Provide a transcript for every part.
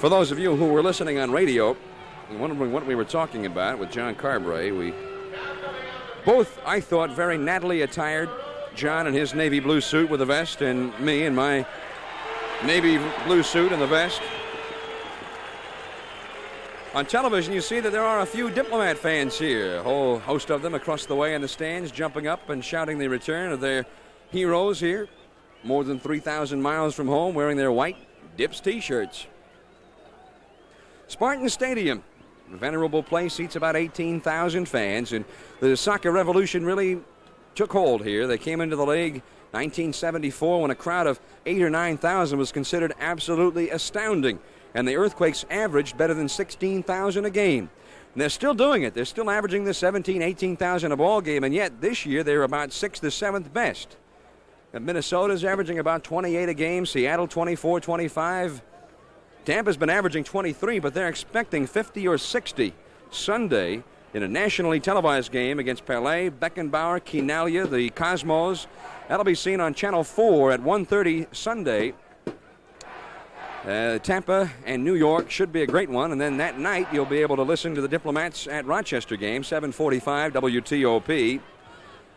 For those of you who were listening on radio and wondering what we were talking about with John Carbray, we both, I thought, very nattily attired. John in his navy blue suit with a vest, and me in my navy blue suit and the vest. On television, you see that there are a few Diplomat fans here, a whole host of them across the way in the stands, jumping up and shouting the return of their heroes here, more than 3,000 miles from home, wearing their white Dips T-shirts. Spartan Stadium, a venerable place, seats about 18,000 fans, and the soccer revolution really took hold here. They came into the league 1974 when a crowd of 8,000 or 9,000 was considered absolutely astounding. And the Earthquakes averaged better than 16,000 a game. And they're still doing it. They're still averaging the 17,000, 18,000 a ball game, and yet this year they're about 6th to 7th best. And Minnesota's averaging about 28 a game, Seattle 24, 25. Tampa's been averaging 23, but they're expecting 50 or 60 Sunday in a nationally televised game against Pelé, Beckenbauer, Quinalia, the Cosmos. That'll be seen on Channel 4 at 1:30 Sunday. Tampa and New York should be a great one, and then that night you'll be able to listen to the Diplomats at Rochester game, 7:45 WTOP,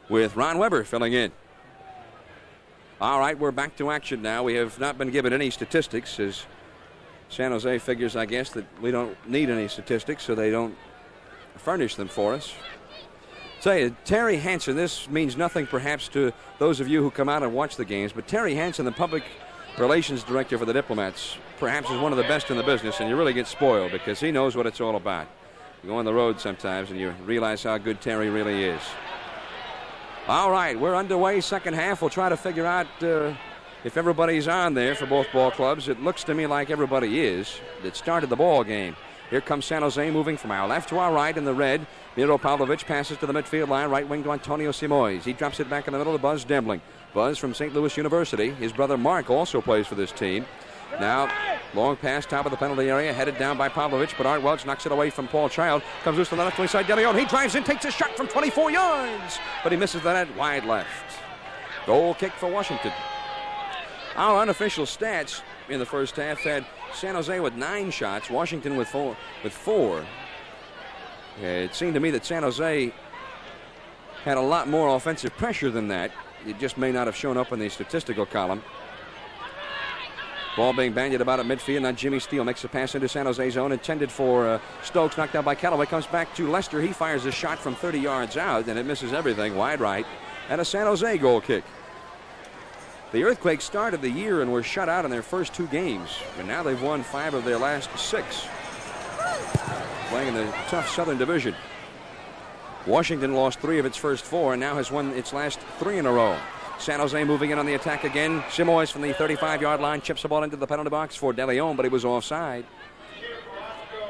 with Ron Weber filling in. All right, we're back to action now. We have not been given any statistics, as San Jose figures, I guess, that we don't need any statistics, so they don't furnish them for us. Tell you, Terry Hansen, this means nothing perhaps to those of you who come out and watch the games, but Terry Hansen, the public relations director for the Diplomats, perhaps is one of the best in the business, and you really get spoiled because he knows what it's all about. You go on the road sometimes and you realize how good Terry really is. All right, we're underway, second half. We'll try to figure out if everybody's on there for both ball clubs. It looks to me like everybody is that started the ball game. Here comes San Jose moving from our left to our right in the red. Miro Pavlovich passes to the midfield line, right wing to Antonio Simoes. He drops it back in the middle to Buzz Dembling. Buzz from St. Louis University. His brother Mark also plays for this team. Now, long pass, top of the penalty area, headed down by Pavlovich, but Art Welch knocks it away from Paul Child. Comes loose to the left wing side, De Leon. He drives in, takes a shot from 24 yards, but he misses the net wide left. Goal kick for Washington. Our unofficial stats in the first half had San Jose with 9 shots, Washington with four. It seemed to me that San Jose had a lot more offensive pressure than that. It just may not have shown up in the statistical column. Ball being bandied about at midfield. Now Jimmy Steele makes a pass into San Jose zone, intended for Stokes, knocked out by Callaway. Comes back to Lester. He fires a shot from 30 yards out, and it misses everything wide right. And a San Jose goal kick. The Earthquakes started the year and were shut out in their first 2 games, and now they've won 5 of their last 6, playing in the tough Southern Division. Washington lost 3 of its first 4 and now has won its last 3 in a row. San Jose moving in on the attack again. Simoes from the 35-yard line chips the ball into the penalty box for De Leon, but he was offside.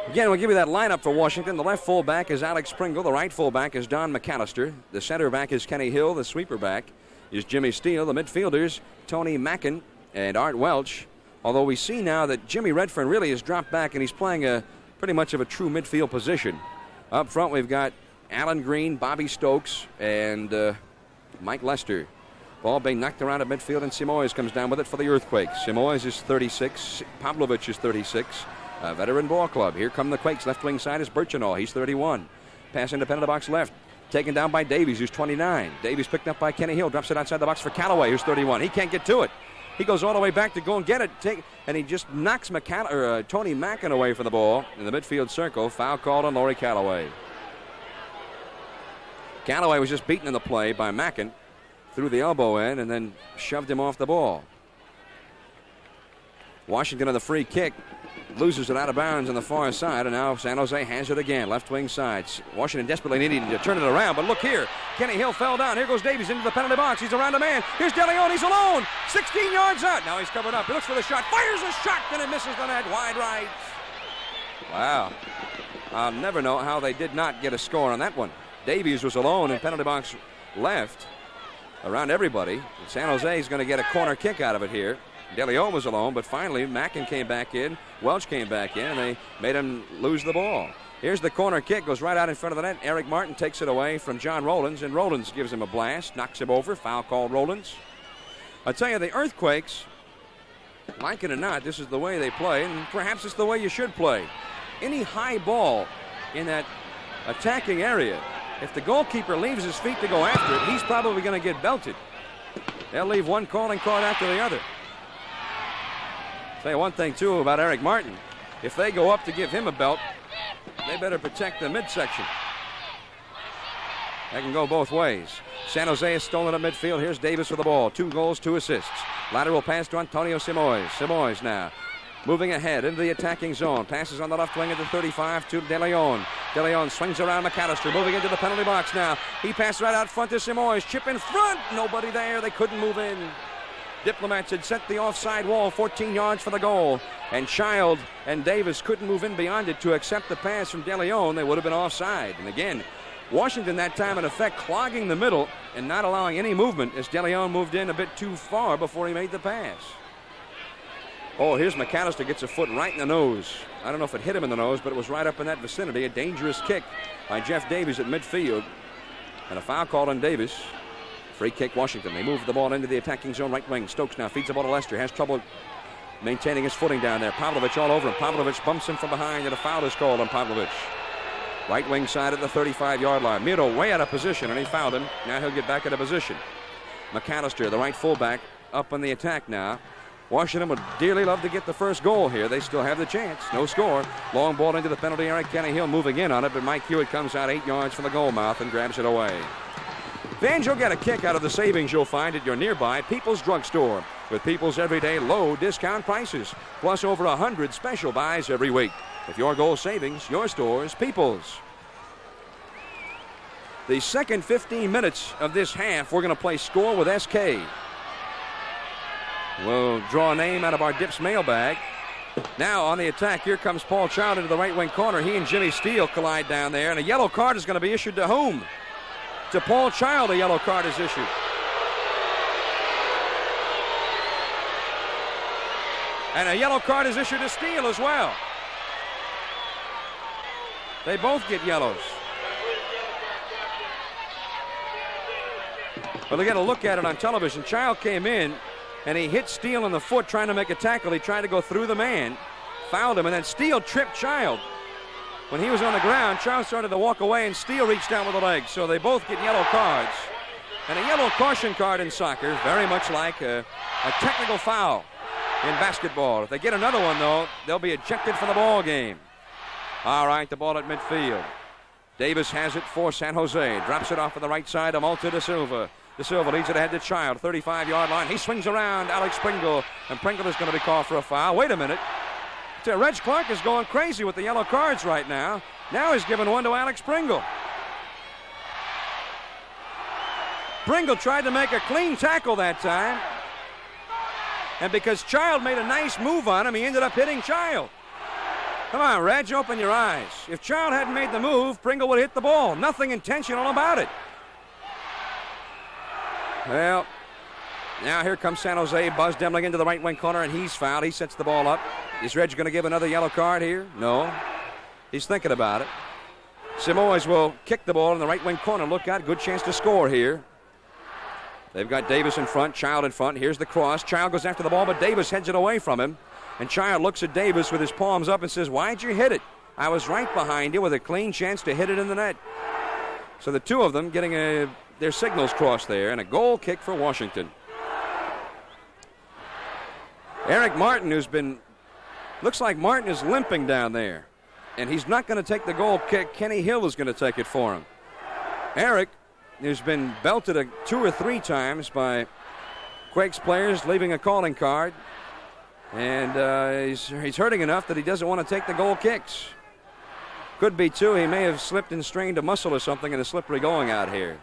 Again, we'll give you that lineup for Washington. The left fullback is Alex Pringle. The right fullback is Don McAllister. The center back is Kenny Hill. The sweeper back is Jimmy Steele. The midfielders, Tony Mackin and Art Welch. Although we see now that Jimmy Redfern really has dropped back and he's playing a pretty much of a true midfield position. Up front, we've got Alan Green, Bobby Stokes, and Mike Lester. Ball being knocked around at midfield, and Simoes comes down with it for the Earthquakes. Simoes is 36. Pavlovich is 36. Veteran ball club. Here come the Quakes. Left wing side is Birchinall. He's 31. Pass into penalty box left. Taken down by Davies, who's 29. Davies picked up by Kenny Hill. Drops it outside the box for Callaway, who's 31. He can't get to it. He goes all the way back to go and get it. And he just knocks Tony Mackin away from the ball in the midfield circle. Foul called on Laurie Callaway. Callaway was just beaten in the play by Mackin. Threw the elbow in and then shoved him off the ball. Washington on the free kick. Loses it out of bounds on the far side, and now San Jose has it again. Left wing side. Washington desperately needing to turn it around, but look here. Kenny Hill fell down. Here goes Davies into the penalty box. He's around a man. Here's De Leon. He's alone. 16 yards out. Now he's covered up. He looks for the shot. Fires a shot, and it misses the net wide right. Wow. I'll never know how they did not get a score on that one. Davies was alone in penalty box left around everybody. San Jose is going to get a corner kick out of it here. De Leon was alone, but finally Mackin came back in. Welch came back in, and they made him lose the ball. Here's the corner kick, goes right out in front of the net. Eric Martin takes it away from John Rollins, and Rollins gives him a blast, knocks him over. Foul called Rollins. I tell you, the Earthquakes like it or not, this is the way they play, and perhaps it's the way you should play. Any high ball in that attacking area, if the goalkeeper leaves his feet to go after it, he's probably going to get belted. They'll leave one calling card after the other. Say one thing, too, about Eric Martin. If they go up to give him a belt, they better protect the midsection. That can go both ways. San Jose has stolen at midfield. Here's Davis with the ball. 2 goals, 2 assists. Lateral pass to Antonio Simoes. Simoes now moving ahead into the attacking zone. Passes on the left wing at the 35 to De Leon. De Leon swings around McAllister. Moving into the penalty box now. He passes right out front to Simoes. Chip in front. Nobody there. They couldn't move in. Diplomats had set the offside wall 14 yards for the goal. And Child and Davis couldn't move in beyond it to accept the pass from De Leon. They would have been offside. And again, Washington that time in effect clogging the middle and not allowing any movement as De Leon moved in a bit too far before he made the pass. Oh, here's McAllister, gets a foot right in the nose. I don't know if it hit him in the nose, but it was right up in that vicinity. A dangerous kick by Jeff Davies at midfield. And a foul called on Davis. Free kick Washington. They move the ball into the attacking zone right wing. Stokes now feeds the ball to Lester. Has trouble maintaining his footing down there. Pavlovich all over him. Pavlovich bumps him from behind and a foul is called on Pavlovich. Right wing side at the 35-yard line. Miro way out of position, and he fouled him. Now he'll get back into position. McAllister, the right fullback, up on the attack now. Washington would dearly love to get the first goal here. They still have the chance. No score. Long ball into the penalty area. Kenny Hill moving in on it, but Mike Hewitt comes out 8 yards from the goal mouth and grabs it away. Fans, you'll get a kick out of the savings you'll find at your nearby People's Drugstore. With People's everyday low discount prices, plus over 100 special buys every week. If your goal savings, your store's People's. The second 15 minutes of this half, we're going to play Score with SK. We'll draw a name out of our Dips mailbag. Now on the attack, here comes Paul Child into the right wing corner. He and Jimmy Steele collide down there, and a yellow card is going to be issued to whom? To Paul Child, a yellow card is issued. And a yellow card is issued to Steele as well. They both get yellows. But they get a look at it on television. Child came in and he hit Steele in the foot trying to make a tackle. He tried to go through the man, fouled him, and then Steele tripped Child. When he was on the ground, Child started to walk away and Steele reached down with the legs. So they both get yellow cards. And a yellow caution card in soccer, very much like a technical foul in basketball. If they get another one, though, they'll be ejected from the ball game. All right, the ball at midfield. Davis has it for San Jose. Drops it off on the right side to Malta De Silva. De Silva leads it ahead to Child. 35-yard line. He swings around Alex Pringle. And Pringle is going to be called for a foul. Wait a minute. Reg Clark is going crazy with the yellow cards right now. Now he's giving one to Alex Pringle. Pringle tried to make a clean tackle that time. And because Child made a nice move on him, he ended up hitting Child. Come on, Reg, open your eyes. If Child hadn't made the move, Pringle would have hit the ball. Nothing intentional about it. Well, now here comes San Jose. Buzz Demling into the right wing corner, and he's fouled. He sets the ball up. Is Reg going to give another yellow card here? No. He's thinking about it. Simoes will kick the ball in the right wing corner. Look out, good chance to score here. They've got Davis in front, Child in front. Here's the cross. Child goes after the ball, but Davis heads it away from him. And Child looks at Davis with his palms up and says, "Why'd you hit it? I was right behind you with a clean chance to hit it in the net." So the two of them getting their signals crossed there, and a goal kick for Washington. Eric Martin, looks like Martin is limping down there. And he's not going to take the goal kick. Kenny Hill is going to take it for him. Eric, who's been belted 2 or 3 times by Quakes players, leaving a calling card. And he's hurting enough that he doesn't want to take the goal kicks. Could be, too, he may have slipped and strained a muscle or something in the slippery going out here.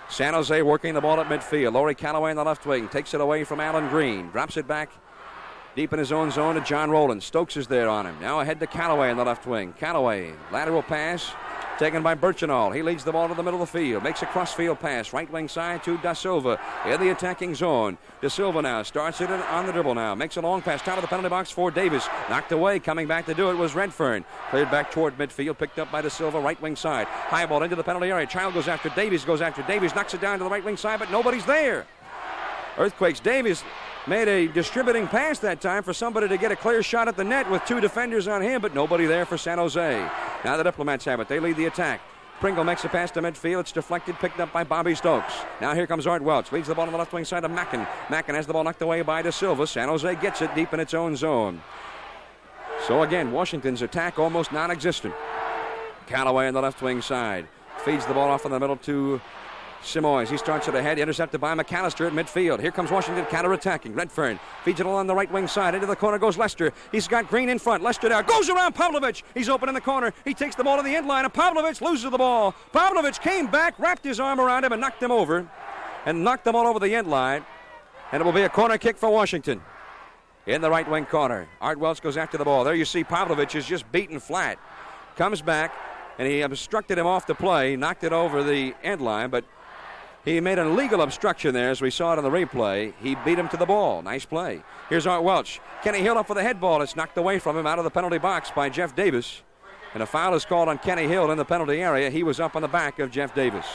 San Jose working the ball at midfield. Laurie Callaway in the left wing. Takes it away from Alan Green. Drops it back deep in his own zone to John Rowland. Stokes is there on him. Now ahead to Callaway in the left wing. Callaway, lateral pass taken by Birchinall. He leads the ball to the middle of the field. Makes a cross-field pass. Right wing side to Da Silva in the attacking zone. Da Silva now starts it on the dribble now. Makes a long pass down to the penalty box for Davis. Knocked away. Coming back to do it was Redfern. Cleared back toward midfield. Picked up by Da Silva. Right wing side. High ball into the penalty area. Child goes after Davies. Knocks it down to the right wing side, but nobody's there. Earthquakes. Davies made a distributing pass that time for somebody to get a clear shot at the net with 2 defenders on him, but nobody there for San Jose. Now the Diplomats have it. They lead the attack. Pringle makes a pass to midfield. It's deflected, picked up by Bobby Stokes. Now here comes Art Welch. Leads the ball on the left wing side of Mackin. Mackin has the ball knocked away by De Silva. San Jose gets it deep in its own zone. So again, Washington's attack almost non-existent. Callaway on the left wing side. Feeds the ball off in the middle to Simoes. He starts it ahead, intercepted by McAllister at midfield. Here comes Washington counter-attacking. Redfern feeds it along the right wing side. Into the corner goes Lester. He's got Green in front. Lester now goes around Pavlovich. He's open in the corner. He takes the ball to the end line, and Pavlovich loses the ball. Pavlovich came back, wrapped his arm around him, and knocked him over. And knocked the ball over the end line. And it will be a corner kick for Washington. In the right wing corner. Art Welch goes after the ball. There you see Pavlovich is just beaten flat. Comes back, and he obstructed him off the play. Knocked it over the end line, but he made an illegal obstruction there, as we saw it on the replay. He beat him to the ball. Nice play. Here's Art Welch. Kenny Hill up for the head ball. It's knocked away from him out of the penalty box by Jeff Davis. And a foul is called on Kenny Hill in the penalty area. He was up on the back of Jeff Davis.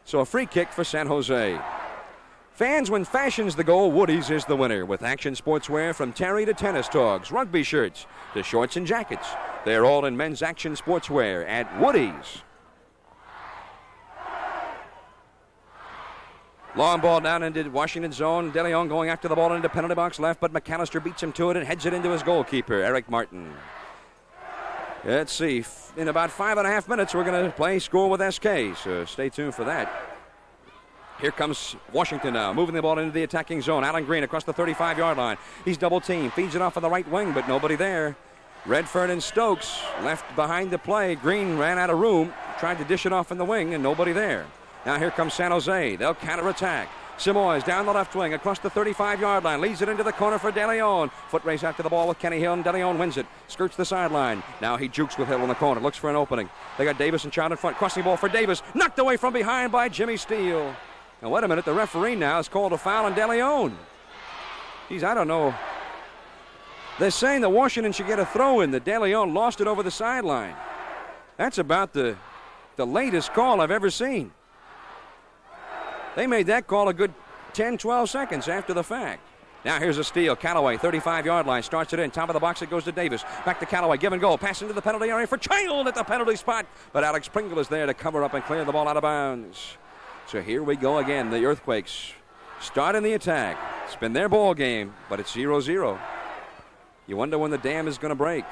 So a free kick for San Jose. Fans, when fashion's the goal, Woody's is the winner. With action sportswear from Terry to tennis togs, rugby shirts to shorts and jackets. They're all in men's action sportswear at Woody's. Long ball down into Washington zone. De Leon going after the ball into penalty box left, but McAllister beats him to it and heads it into his goalkeeper, Eric Martin. Let's see. In about 5.5 minutes, we're going to play Score with SK, so stay tuned for that. Here comes Washington now, moving the ball into the attacking zone. Alan Green across the 35-yard line. He's double-teamed, feeds it off on the right wing, but nobody there. Redfern and Stokes left behind the play. Green ran out of room, tried to dish it off in the wing, and nobody there. Now here comes San Jose. They'll counterattack. Simoes down the left wing across the 35-yard line. Leads it into the corner for De Leon. Foot race after the ball with Kenny Hill, and De Leon wins it. Skirts the sideline. Now he jukes with Hill in the corner. Looks for an opening. They got Davis and Child in front. Crossing ball for Davis. Knocked away from behind by Jimmy Steele. Now wait a minute. The referee now has called a foul on De Leon. Geez, I don't know. They're saying that Washington should get a throw in. That De Leon lost it over the sideline. That's about the latest call I've ever seen. They made that call a good 10, 12 seconds after the fact. Now here's a steal. Callaway, 35-yard line, starts it in. Top of the box, it goes to Davis. Back to Callaway, give and go. Pass into the penalty area for Child at the penalty spot. But Alex Pringle is there to cover up and clear the ball out of bounds. So here we go again. The Earthquakes starting the attack. It's been their ball game, but it's 0-0. You wonder when the dam is going to break.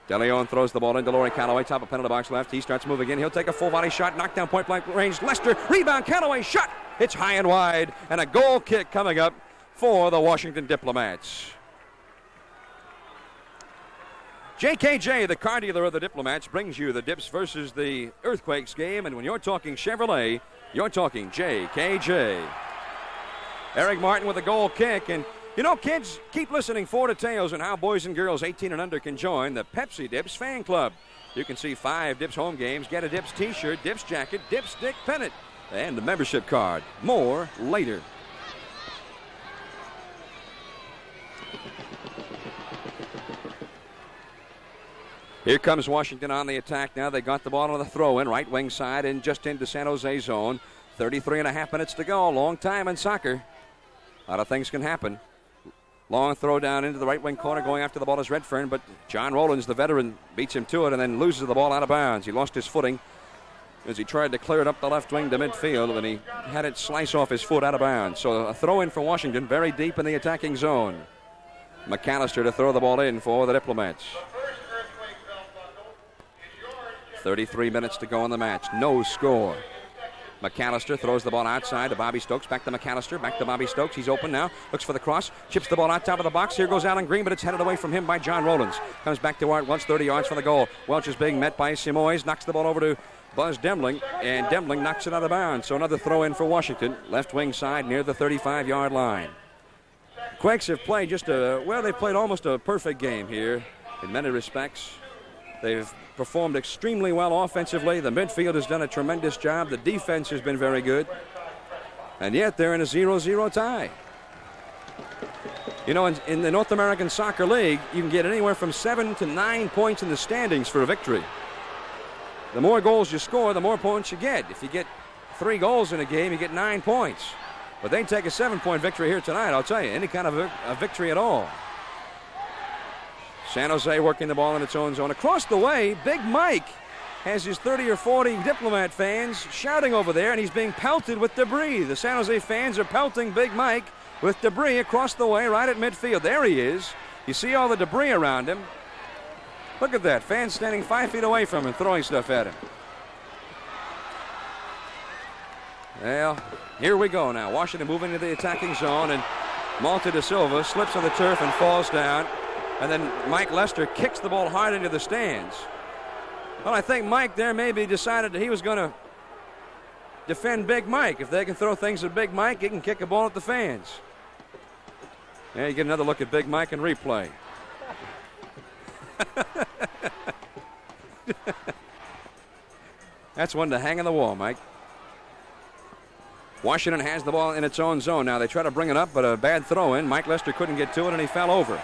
De Leon throws the ball into Laurie Callaway, top of penalty box left. He starts moving in. He'll take a full volley shot, knocked down point blank range. Lester, rebound, Callaway, shot. It's high and wide, and a goal kick coming up for the Washington Diplomats. JKJ, the car dealer of the Diplomats, brings you the Dips versus the Earthquakes game, and when you're talking Chevrolet, you're talking JKJ. Eric Martin with a goal kick, and you know, kids, keep listening for details on how boys and girls 18 and under can join the Pepsi Dips fan club. You can see 5 Dips home games, get a Dips t-shirt, Dips jacket, Dips stick pennant, and a membership card. More later. Here comes Washington on the attack now. They got the ball on the throw-in, right wing side, and just into San Jose zone. 33.5 minutes to go. Long time in soccer. A lot of things can happen. Long throw down into the right wing corner, going after the ball is Redfern, but John Rowlands, the veteran, beats him to it and then loses the ball out of bounds. He lost his footing as he tried to clear it up the left wing to midfield, and he had it slice off his foot out of bounds. So a throw in for Washington, very deep in the attacking zone. McAllister to throw the ball in for the Diplomats. 33 minutes to go in the match. No score. McAllister throws the ball outside to Bobby Stokes. Back to McAllister. Back to Bobby Stokes. He's open now. Looks for the cross. Chips the ball out top of the box. Here goes Alan Green, but it's headed away from him by John Rowlands. Comes back to Art Welch, 30 yards from the goal. Welch is being met by Simoes. Knocks the ball over to Buzz Demling, and Demling knocks it out of bounds. So another throw in for Washington. Left wing side near the 35-yard line. Quakes have played they've played almost a perfect game here in many respects. They've performed extremely well offensively. The midfield has done a tremendous job. The defense has been very good. And yet they're in a 0-0 tie. You know, in the North American Soccer League, you can get anywhere from 7 to 9 points in the standings for a victory. The more goals you score, the more points you get. If you get 3 goals in a game, you get 9 points. But they take a 7-point victory here tonight, I'll tell you. Any kind of a victory at all. San Jose working the ball in its own zone. Across the way, Big Mike has his 30 or 40 Diplomat fans shouting over there, and he's being pelted with debris. The San Jose fans are pelting Big Mike with debris across the way right at midfield. There he is. You see all the debris around him. Look at that. Fans standing 5 feet away from him throwing stuff at him. Well, here we go now. Washington moving into the attacking zone, and Malta da Silva slips on the turf and falls down. And then Mike Lester kicks the ball hard into the stands. Well, I think Mike there maybe decided that he was going to defend Big Mike. If they can throw things at Big Mike, he can kick a ball at the fans. There you get another look at Big Mike in replay. That's one to hang on the wall, Mike. Washington has the ball in its own zone. Now they try to bring it up, but a bad throw in. Mike Lester couldn't get to it, and he fell over.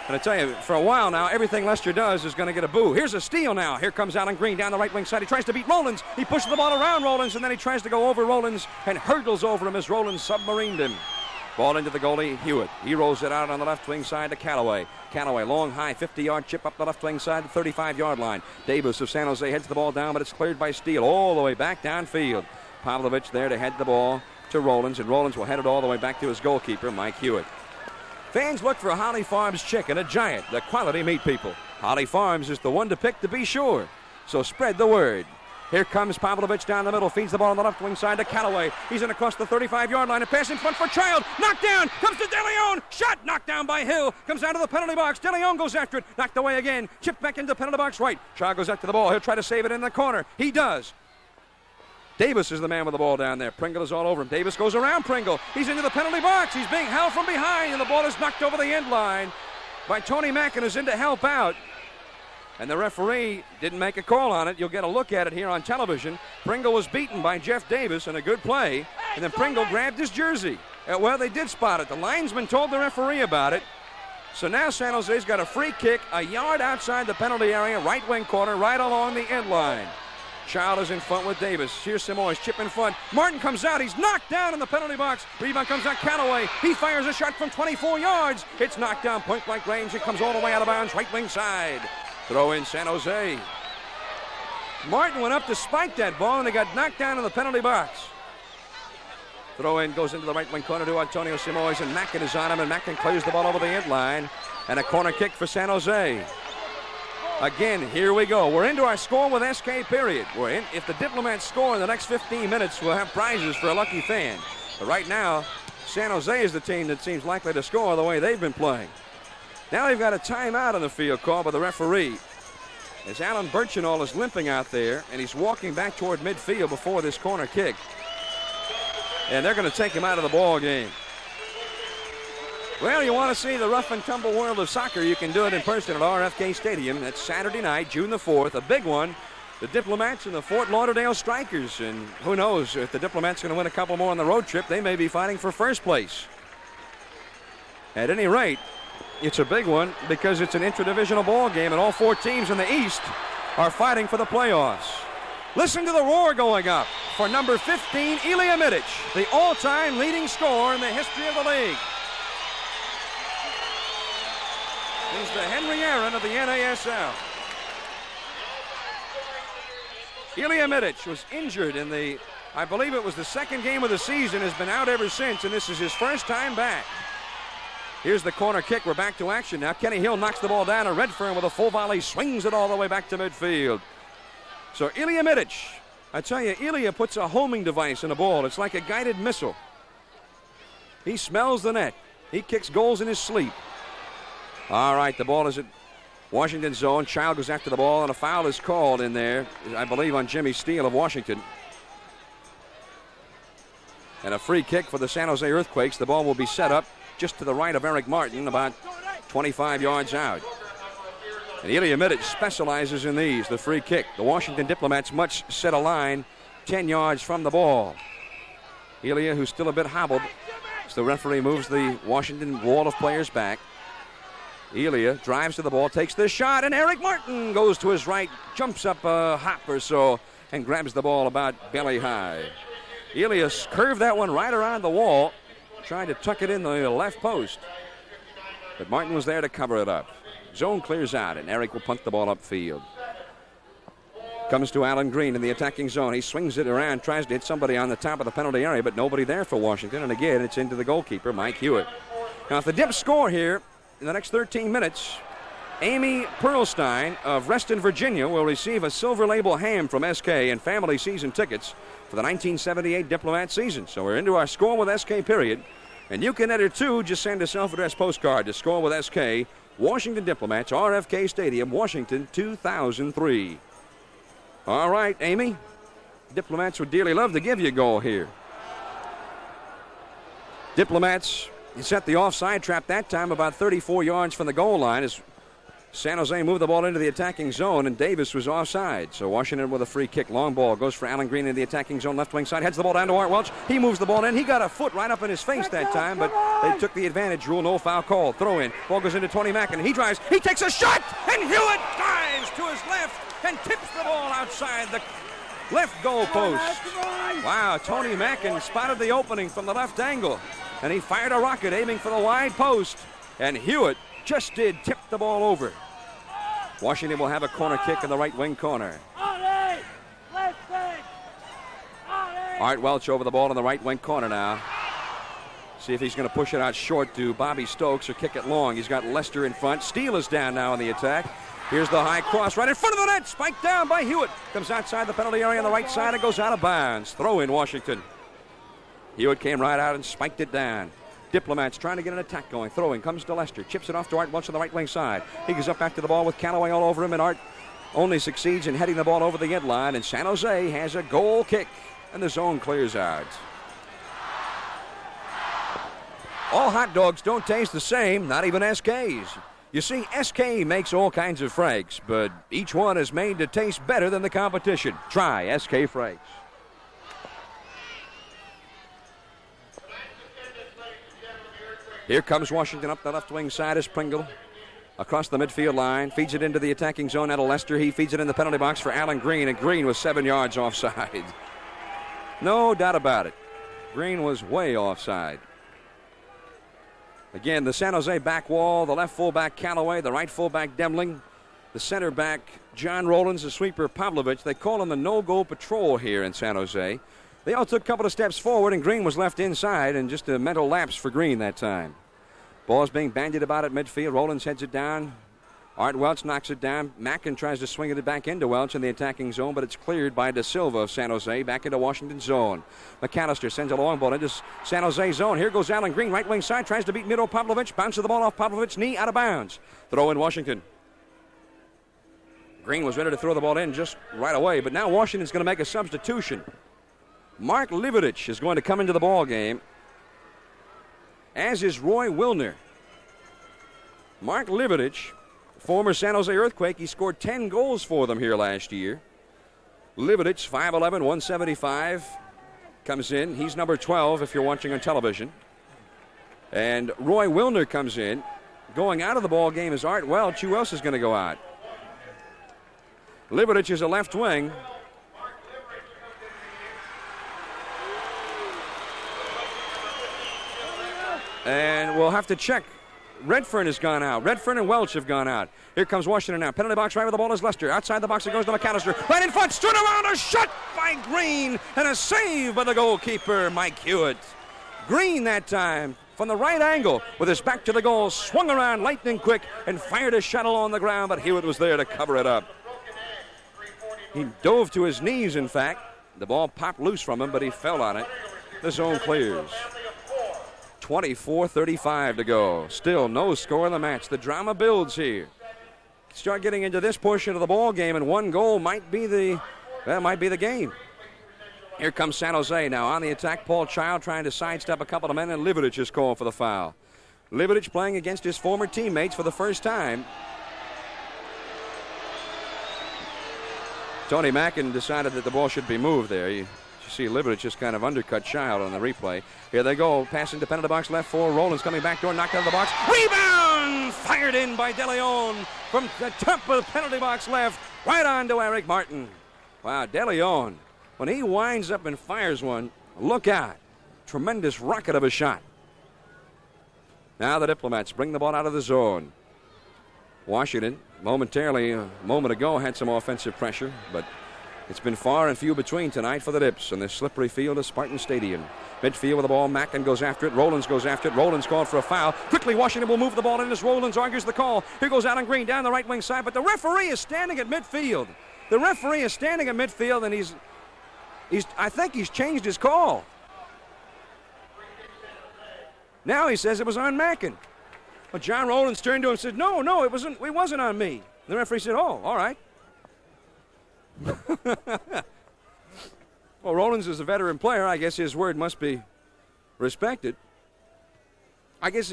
And I tell you, for a while now, everything Lester does is going to get a boo. Here's a steal now. Here comes Alan Green down the right wing side. He tries to beat Rollins. He pushes the ball around Rollins, and then he tries to go over Rollins and hurdles over him as Rollins submarined him. Ball into the goalie, Hewitt. He rolls it out on the left wing side to Callaway. Callaway, long, high, 50-yard chip up the left wing side, the 35-yard line. Davis of San Jose heads the ball down, but it's cleared by Steele all the way back downfield. Pavlovich there to head the ball to Rollins, and Rollins will head it all the way back to his goalkeeper, Mike Hewitt. Fans look for Holly Farms chicken, a giant, the quality meat people. Holly Farms is the one to pick to be sure. So spread the word. Here comes Pavlovich down the middle, feeds the ball on the left wing side to Callaway. He's in across the 35-yard line, a pass in front for Child. Knocked down, comes to De Leon. Shot, knocked down by Hill. Comes out of the penalty box. De Leon goes after it, knocked away again. Chipped back into the penalty box right. Child goes after the ball. He'll try to save it in the corner. He does. Davis is the man with the ball down there. Pringle is all over him. Davis goes around Pringle. He's into the penalty box. He's being held from behind, and the ball is knocked over the end line by Tony Mackin, who's in to help out. And the referee didn't make a call on it. You'll get a look at it here on television. Pringle was beaten by Jeff Davis in a good play, and then Pringle grabbed his jersey. Well, they did spot it. The linesman told the referee about it. So now San Jose's got a free kick a yard outside the penalty area, right wing corner, right along the end line. Child is in front with Davis. Here's Simoes, chip in front. Martin comes out. He's knocked down in the penalty box. Rebound comes out Callaway. He fires a shot from 24 yards. It's knocked down point-blank range. It comes all the way out of bounds, right wing side. Throw in San Jose. Martin went up to spike that ball, and they got knocked down in the penalty box. Throw in goes into the right wing corner to Antonio Simoes, and Mackin is on him, and Mackin clears the ball over the end line. And a corner kick for San Jose. Again, here we go. We're into our score with SK period. We're in. If the Diplomats score in the next 15 minutes, we'll have prizes for a lucky fan. But right now, San Jose is the team that seems likely to score the way they've been playing. Now they've got a timeout on the field called by the referee. As Alan Birchinall is limping out there, and he's walking back toward midfield before this corner kick. And they're going to take him out of the ball game. Well, you want to see the rough and tumble world of soccer, you can do it in person at RFK Stadium. That's Saturday night, June the 4th, a big one. The Diplomats and the Fort Lauderdale Strikers. And who knows, if the Diplomats are going to win a couple more on the road trip, they may be fighting for first place. At any rate, it's a big one because it's an interdivisional ball game, and all four teams in the East are fighting for the playoffs. Listen to the roar going up for number 15, Ilya Mitic, the all-time leading scorer in the history of the league. He's the Henry Aaron of the NASL. Ilya Mitic was injured in the, I believe it was the second game of the season, has been out ever since, and this is his first time back. Here's the corner kick. We're back to action now. Kenny Hill knocks the ball down, and Redfern with a full volley swings it all the way back to midfield. So Ilya Mitic, I tell you, Ilya puts a homing device in the ball. It's like a guided missile. He smells the net. He kicks goals in his sleep. All right, the ball is at Washington's zone. Child goes after the ball, and a foul is called in there, I believe, on Jimmy Steele of Washington. And a free kick for the San Jose Earthquakes. The ball will be set up just to the right of Eric Martin, about 25 yards out. And Ilya Mitic specializes in these, the free kick. The Washington Diplomats much set a line 10 yards from the ball. Ilya, who's still a bit hobbled, so the referee moves the Washington wall of players back. Ilya drives to the ball, takes the shot, and Eric Martin goes to his right, jumps up a hop or so, and grabs the ball about belly high. Elias curved that one right around the wall, trying to tuck it in the left post. But Martin was there to cover it up. Zone clears out, and Eric will punt the ball upfield. Comes to Alan Green in the attacking zone. He swings it around, tries to hit somebody on the top of the penalty area, but nobody there for Washington. And again, it's into the goalkeeper, Mike Hewitt. Now, if the Dips score here in the next 13 minutes, Amy Perlstein of Reston, Virginia, will receive a silver label ham from SK and family season tickets for the 1978 Diplomat season. So we're into our Score with SK period. And you can enter too. Just send a self-addressed postcard to Score with SK, Washington Diplomats, RFK Stadium, Washington, 2003. All right, Amy. Diplomats would dearly love to give you a goal here. Diplomats set the offside trap that time about 34 yards from the goal line as San Jose moved the ball into the attacking zone, and Davis was offside. So Washington with a free kick. Long ball goes for Alan Green in the attacking zone, left wing side. Heads the ball down to Art Welch. He moves the ball in. He got a foot right up in his face that time, but they took the advantage rule. No foul call. Throw in. Ball goes into Tony Mackin. He drives. He takes a shot, and Hewitt dives to his left and tips the ball outside the left goal post. Wow, Tony Mackin spotted the opening from the left angle, and he fired a rocket aiming for the wide post, and Hewitt just did tip the ball over. Washington will have a corner kick in the right wing corner. Art Welch over the ball in the right wing corner now. See if he's going to push it out short to Bobby Stokes or kick it long. He's got Lester in front. Steele is down now in the attack. Here's the high cross right in front of the net. Spiked down by Hewitt. Comes outside the penalty area on the right side and goes out of bounds. Throw in Washington. Hewitt came right out and spiked it down. Diplomats trying to get an attack going. Throwing comes to Lester. Chips it off to Art Welch on the right wing side. He goes up back to the ball with Callaway all over him, and Art only succeeds in heading the ball over the end line, and San Jose has a goal kick, and the zone clears out. All hot dogs don't taste the same, not even SK's. You see, SK makes all kinds of Franks, but each one is made to taste better than the competition. Try SK Franks. Here comes Washington up the left wing side as Pringle. Across the midfield line, feeds it into the attacking zone out of Lester. He feeds it in the penalty box for Alan Green, and Green was 7 yards offside. No doubt about it. Green was way offside. Again, the San Jose back wall, the left fullback Callaway, the right fullback Demling, the center back John Rollins, the sweeper Pavlovich. They call him the no-goal patrol here in San Jose. They all took a couple of steps forward, and Green was left inside, and just a mental lapse for Green that time. Ball's being bandied about at midfield. Rollins heads it down. Art Welch knocks it down. Mackin tries to swing it back into Welch in the attacking zone, but it's cleared by De Silva of San Jose back into Washington zone. McAllister sends a long ball into San Jose zone. Here goes Alan Green, right wing side, tries to beat Miro Pavlovich. Bounces the ball off Pavlovich's knee, out of bounds. Throw in Washington. Green was ready to throw the ball in just right away, but now Washington's going to make a substitution. Mark Liverich is going to come into the ball game, as is Roy Wilner. Mark Liverich, former San Jose Earthquake, he scored 10 goals for them here last year. Liverich, 5'11", 175, comes in. He's number 12 if you're watching on television. And Roy Wilner comes in. Going out of the ball game is Art Welch. Who else is going to go out? Liverich is a left wing. And we'll have to check. Redfern has gone out. Redfern and Welch have gone out. Here comes Washington now. Penalty box right where the ball is Lester. Outside the box it goes to McAllister. Right in front. Stood around. A shot by Green. And a save by the goalkeeper, Mike Hewitt. Green that time from the right angle with his back to the goal. Swung around lightning quick and fired a shot along the ground, but Hewitt was there to cover it up. He dove to his knees, in fact. The ball popped loose from him, but he fell on it. The zone clears. 24:35 to go. Still no score in the match. The drama builds here. Start getting into this portion of the ball game, and one goal might be the game. Here comes San Jose now on the attack. Paul Child trying to sidestep a couple of men, and Liverich is called for the foul. Liverich playing against his former teammates for the first time. Tony Mackin decided that the ball should be moved there. You see Liverich just kind of undercut Child on the replay. Here they go, passing the penalty box left for Rollins, coming back door, knocked out of the box. Rebound! Fired in by De Leon from the top of the penalty box left, right on to Eric Martin. Wow, De Leon, when he winds up and fires one, Look out. Tremendous rocket of a shot. Now the Diplomats bring the ball out of the zone. Washington, momentarily, a moment ago, had some offensive pressure, but it's been far and few between tonight for the Dips on this slippery field of Spartan Stadium. Midfield with the ball, Mackin goes after it, Rollins goes after it, Rollins called for a foul. Quickly, Washington will move the ball in as Rollins argues the call. Here goes Alan Green down the right wing side, but the referee is standing at midfield. The referee is standing at midfield, and I think he's changed his call. Now he says it was on Mackin. But John Rollins turned to him and said, no, it wasn't on me. The referee said, oh, all right. Well, Rollins is a veteran player. I guess his word must be respected. I guess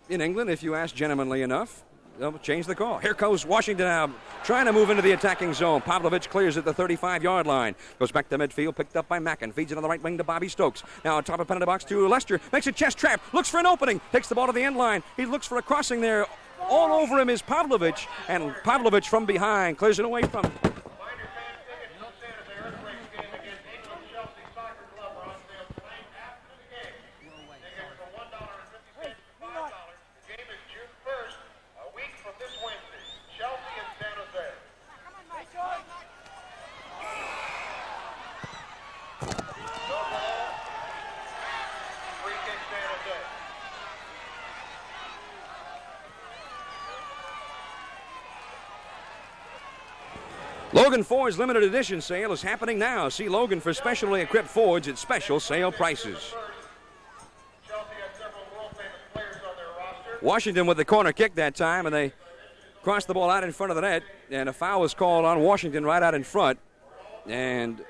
in England, if you ask gentlemanly enough, they'll change the call. Here goes Washington now, trying to move into the attacking zone. Pavlovich clears at the 35-yard line. Goes back to midfield, picked up by Mackin. Feeds it on the right wing to Bobby Stokes. Now on top of penalty box to Lester. Makes a chest trap. Looks for an opening. Takes the ball to the end line. He looks for a crossing there. All over him is Pavlovich. And Pavlovich from behind clears it away from him. Logan Ford's limited edition sale is happening now. See Logan for specially equipped Fords at special sale prices. Washington with the corner kick that time, and they crossed the ball out in front of the net, and a foul was called on Washington right out in front. And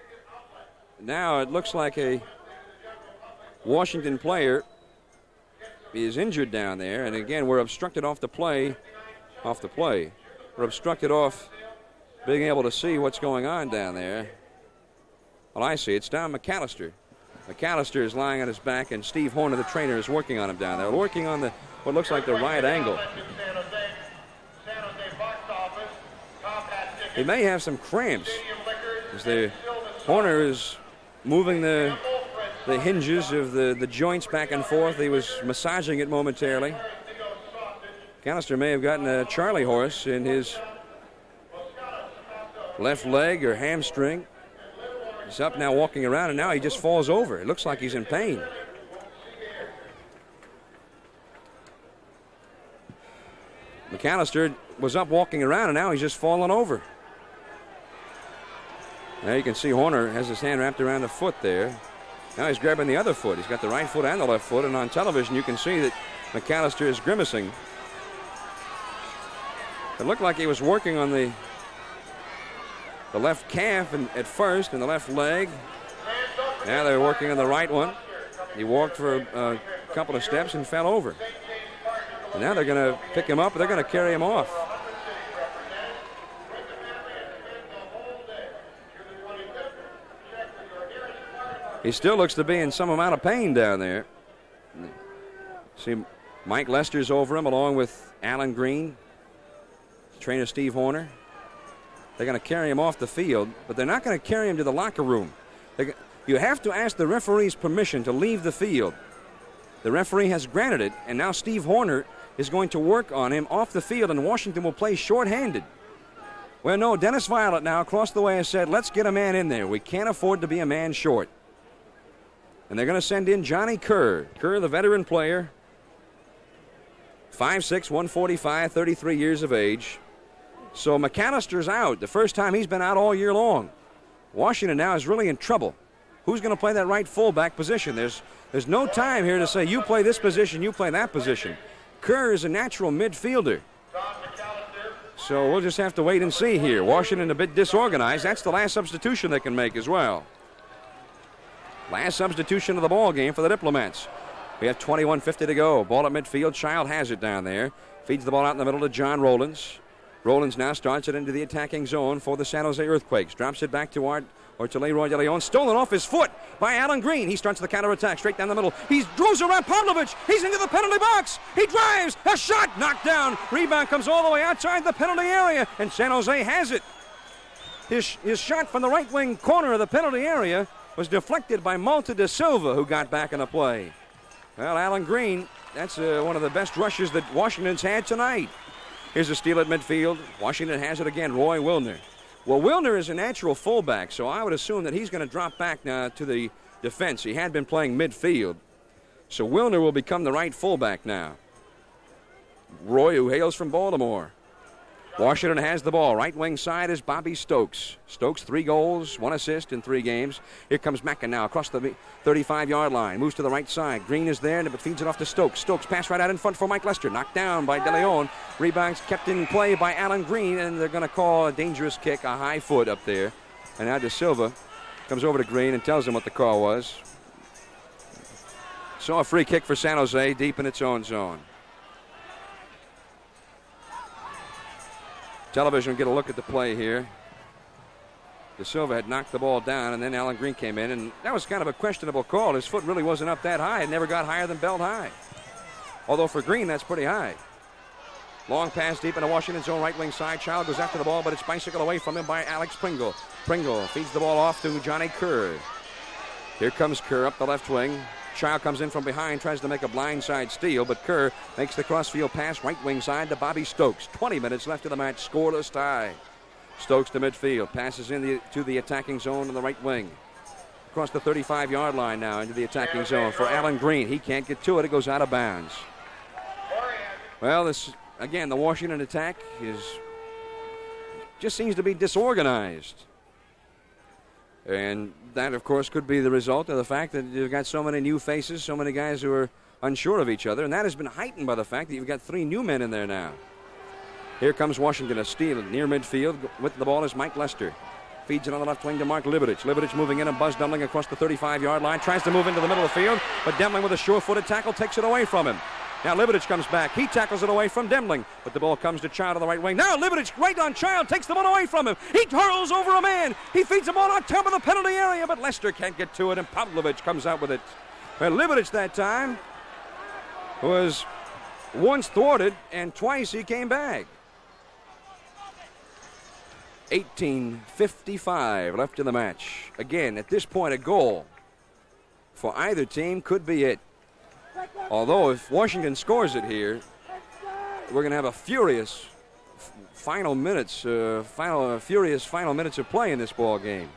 now it looks like a Washington player is injured down there, and again we're obstructed off the play. We're obstructed off being able to see what's going on down there. Well, I see. It's Don McAllister. McAllister is lying on his back, and Steve Horner, the trainer, is working on him down there. Working on what looks like the right angle. He may have some cramps. As Horner is moving the hinges of the joints back and forth. He was massaging it momentarily. McAllister may have gotten a Charlie horse in his left leg or hamstring. He's up now walking around, and now he just falls over. It looks like he's in pain. McAllister was up walking around, and now he's just fallen over. Now you can see Horner has his hand wrapped around the foot there. Now he's grabbing the other foot. He's got the right foot and the left foot, and on television you can see that McAllister is grimacing. It looked like he was working on the left calf at first and the left leg. Now they're working on the right one. He walked for a couple of steps and fell over. And now they're going to pick him up, and they're going to carry him off. He still looks to be in some amount of pain down there. See, Mike Lester's over him along with Alan Green, trainer Steve Horner. They're going to carry him off the field, but they're not going to carry him to the locker room. You have to ask the referee's permission to leave the field. The referee has granted it, and now Steve Horner is going to work on him off the field, and Washington will play shorthanded. Well, no, Dennis Violet now across the way has said, let's get a man in there. We can't afford to be a man short. And they're going to send in Johnny Kerr. Kerr, the veteran player, 5'6", 145, 33 years of age. So McAllister's out. The first time he's been out all year long. Washington now is really in trouble. Who's going to play that right fullback position? There's no time here to say you play this position, you play that position. Kerr is a natural midfielder. So we'll just have to wait and see here. Washington a bit disorganized. That's the last substitution they can make as well. Last substitution of the ball game for the Diplomats. We have 21:50 to go. Ball at midfield. Child has it down there. Feeds the ball out in the middle to John Rollins. Rollins now starts it into the attacking zone for the San Jose Earthquakes. Drops it back to Leroy De Leon. Stolen off his foot by Alan Green. He starts the counterattack straight down the middle. He throws around Pavlovich. He's into the penalty box. He drives. A shot knocked down. Rebound comes all the way outside the penalty area, and San Jose has it. His shot from the right wing corner of the penalty area was deflected by Malta da Silva, who got back in the play. Well, Alan Green, that's one of the best rushes that Washington's had tonight. Here's a steal at midfield. Washington has it again, Roy Wilner. Well, Wilner is a natural fullback, so I would assume that he's going to drop back now to the defense. He had been playing midfield. So Wilner will become the right fullback now. Roy, who hails from Baltimore. Washington has the ball. Right wing side is Bobby Stokes. Stokes, 3 goals, 1 assist in 3 games. Here comes Mackin now across the 35-yard line. Moves to the right side. Green is there, but feeds it off to Stokes. Stokes pass right out in front for Mike Lester. Knocked down by De Leon. Rebounds kept in play by Alan Green, and they're going to call a dangerous kick, a high foot up there. And now De Silva comes over to Green and tells him what the call was. Saw a free kick for San Jose deep in its own zone. Television will get a look at the play here. De Silva had knocked the ball down, and then Alan Green came in, and that was kind of a questionable call. His foot really wasn't up that high. It never got higher than belt high. Although for Green, that's pretty high. Long pass deep into Washington's own right wing side. Child goes after the ball, but it's bicycled away from him by Alex Pringle. Pringle feeds the ball off to Johnny Kerr. Here comes Kerr up the left wing. Child comes in from behind, tries to make a blindside steal, but Kerr makes the crossfield pass right wing side to Bobby Stokes. 20 minutes left in the match, scoreless tie. Stokes to midfield, passes in to the attacking zone on the right wing. Across the 35-yard line now into the attacking zone for Alan Green. He can't get to it. It goes out of bounds. Well, this again, the Washington attack just seems to be disorganized. And that, of course, could be the result of the fact that you've got so many new faces, so many guys who are unsure of each other, and that has been heightened by the fact that you've got 3 new men in there now. Here comes Washington, a steal near midfield. With the ball is Mike Lester. Feeds it on the left wing to Mark Liberich. Liberich moving in and Buzz Demling across the 35-yard line. Tries to move into the middle of the field, but Demling with a sure-footed tackle takes it away from him. Now Liberich comes back. He tackles it away from Demling, but the ball comes to Child on the right wing. Now Liberich right on Child, takes the ball away from him. He hurls over a man. He feeds the ball on top of the penalty area, but Lester can't get to it, and Pavlovich comes out with it. Well, Liberich that time was once thwarted, and twice he came back. 18:55 left in the match. Again, at this point, a goal for either team could be it. Although if Washington scores it here, we're going to have a furious final minutes of play in this ball game.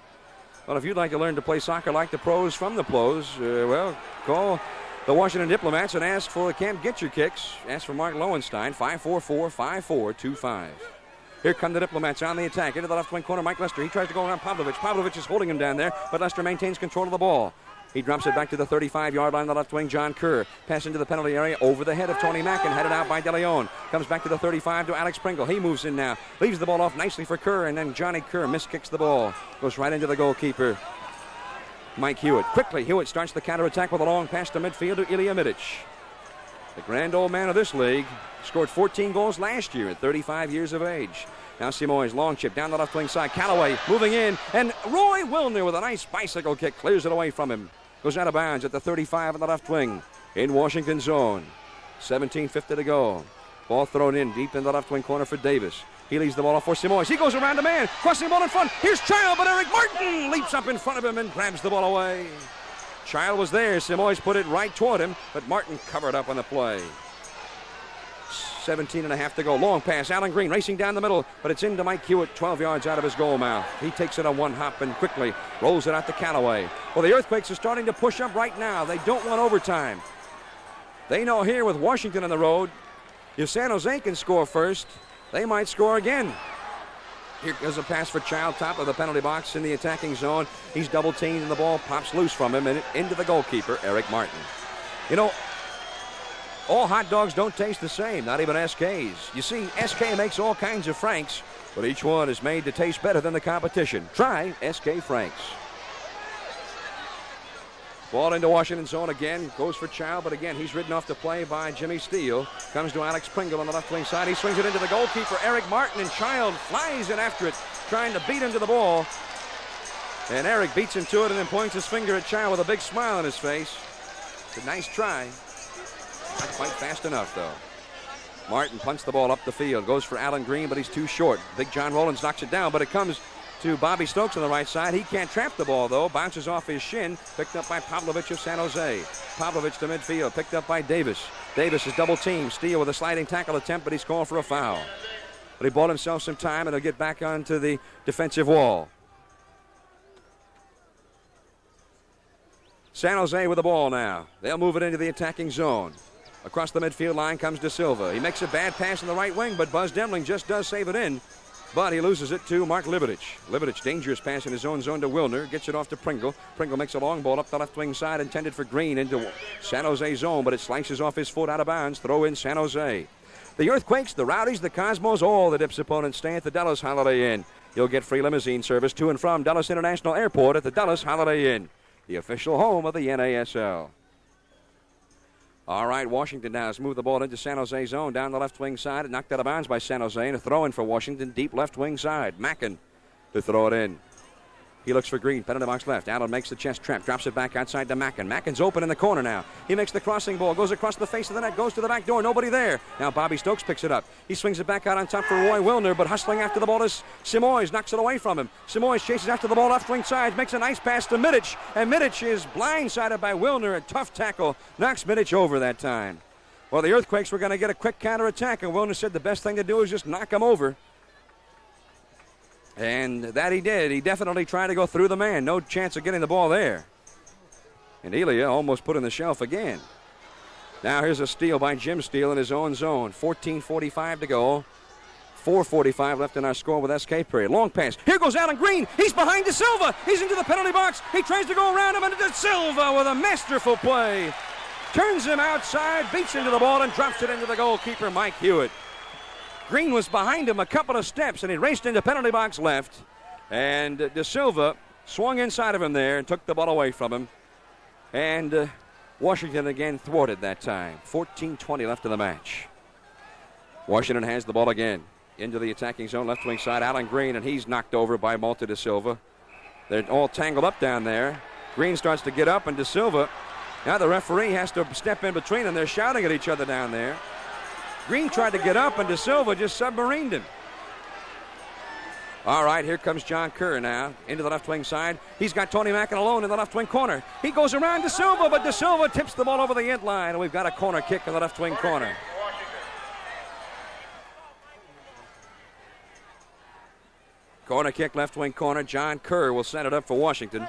Well, if you'd like to learn to play soccer like the pros from the pros, well, call the Washington Diplomats and ask for Camp Get Your Kicks. Ask for Mark Lowenstein, 544-5425. Here come the Diplomats on the attack. Into the left wing corner, Mike Lester. He tries to go around Pavlovich. Pavlovich is holding him down there, but Lester maintains control of the ball. He drops it back to the 35-yard line on the left wing. John Kerr pass into the penalty area over the head of Tony Mackin, headed out by De Leon. Comes back to the 35 to Alex Pringle. He moves in now. Leaves the ball off nicely for Kerr, and then Johnny Kerr miskicks the ball. Goes right into the goalkeeper, Mike Hewitt. Quickly, Hewitt starts the counterattack with a long pass to midfield to Ilya Mitic. The grand old man of this league scored 14 goals last year at 35 years of age. Now Simoes, long chip down the left wing side. Callaway moving in, and Roy Wilner with a nice bicycle kick clears it away from him. Goes out of bounds at the 35 on the left wing in Washington's zone. 17:50 to go. Ball thrown in deep in the left wing corner for Davis. He leaves the ball off for Simoes. He goes around a man, crossing the ball in front. Here's Child, but Eric Martin leaps up in front of him and grabs the ball away. Child was there. Simoes put it right toward him, but Martin covered up on the play. 17.5 to go. Long pass. Alan Green racing down the middle, but it's into Mike Hewitt, 12 yards out of his goal mouth. He takes it on one hop and quickly rolls it out to Callaway. Well, the Earthquakes are starting to push up right now. They don't want overtime. They know here with Washington on the road, if San Jose can score first, they might score again. Here goes a pass for Child, top of the penalty box in the attacking zone. He's double teamed and the ball pops loose from him and into the goalkeeper, Eric Martin. You know, all hot dogs don't taste the same, not even SK's. You see, SK makes all kinds of Franks, but each one is made to taste better than the competition. Try SK Franks. Ball into Washington zone again. Goes for Child, but again, he's ridden off the play by Jimmy Steele. Comes to Alex Pringle on the left wing side. He swings it into the goalkeeper, Eric Martin, and Child flies in after it, trying to beat him to the ball. And Eric beats him to it and then points his finger at Child with a big smile on his face. It's a nice try. Not quite fast enough, though. Martin punts the ball up the field. Goes for Alan Green, but he's too short. Big John Rollins knocks it down, but it comes to Bobby Stokes on the right side. He can't trap the ball, though. Bounces off his shin. Picked up by Pavlovich of San Jose. Pavlovich to midfield. Picked up by Davis. Davis is double teamed. Steele with a sliding tackle attempt, but he's called for a foul. But he bought himself some time, and he'll get back onto the defensive wall. San Jose with the ball now. They'll move it into the attacking zone. Across the midfield line comes De Silva. He makes a bad pass in the right wing, but Buzz Demling just does save it in. But he loses it to Mark Libidich. Libidich, dangerous pass in his own zone to Wilner. Gets it off to Pringle. Pringle makes a long ball up the left wing side, intended for Green into San Jose zone, but it slices off his foot out of bounds. Throw in San Jose. The Earthquakes, the Rowdies, the Cosmos, all the Dips opponents stay at the Dulles Holiday Inn. You'll get free limousine service to and from Dulles International Airport at the Dulles Holiday Inn, the official home of the NASL. All right, Washington now has moved the ball into San Jose zone down the left wing side. Knocked out of bounds by San Jose, and a throw in for Washington, deep left wing side. Mackin to throw it in. He looks for Green, penalty box left. Allen makes the chest trap, drops it back outside to Mackin. Mackin's open in the corner now. He makes the crossing ball, goes across the face of the net, goes to the back door, nobody there. Now Bobby Stokes picks it up. He swings it back out on top for Roy Wilner, but hustling after the ball is Simoes, knocks it away from him. Simoes chases after the ball left wing side, makes a nice pass to Midich, and Midich is blindsided by Wilner. A tough tackle, knocks Midich over that time. Well, the Earthquakes were going to get a quick counterattack, and Wilner said the best thing to do is just knock him over. And that he did. He definitely tried to go through the man. No chance of getting the ball there. And Elia almost put in the shelf again. Now here's a steal by Jim Steele in his own zone. 14:45 to go. 4:45 left in our score with SK period. Long pass. Here goes Alan Green. He's behind De Silva. He's into the penalty box. He tries to go around him, and De Silva with a masterful play. Turns him outside, beats into the ball, and drops it into the goalkeeper, Mike Hewitt. Green was behind him a couple of steps, and he raced into penalty box left. And De Silva swung inside of him there and took the ball away from him. And Washington again thwarted that time. 14:20 left in the match. Washington has the ball again. Into the attacking zone, left wing side, Alan Green, and he's knocked over by Malta De Silva. They're all tangled up down there. Green starts to get up, and De Silva, now the referee has to step in between them. They're shouting at each other down there. Green tried to get up, and De Silva just submarined him. All right, here comes John Kerr now into the left wing side. He's got Tony Mackin alone in the left wing corner. He goes around De Silva, but De Silva tips the ball over the end line, and we've got a corner kick in the left wing corner. Corner kick, left wing corner. John Kerr will set it up for Washington.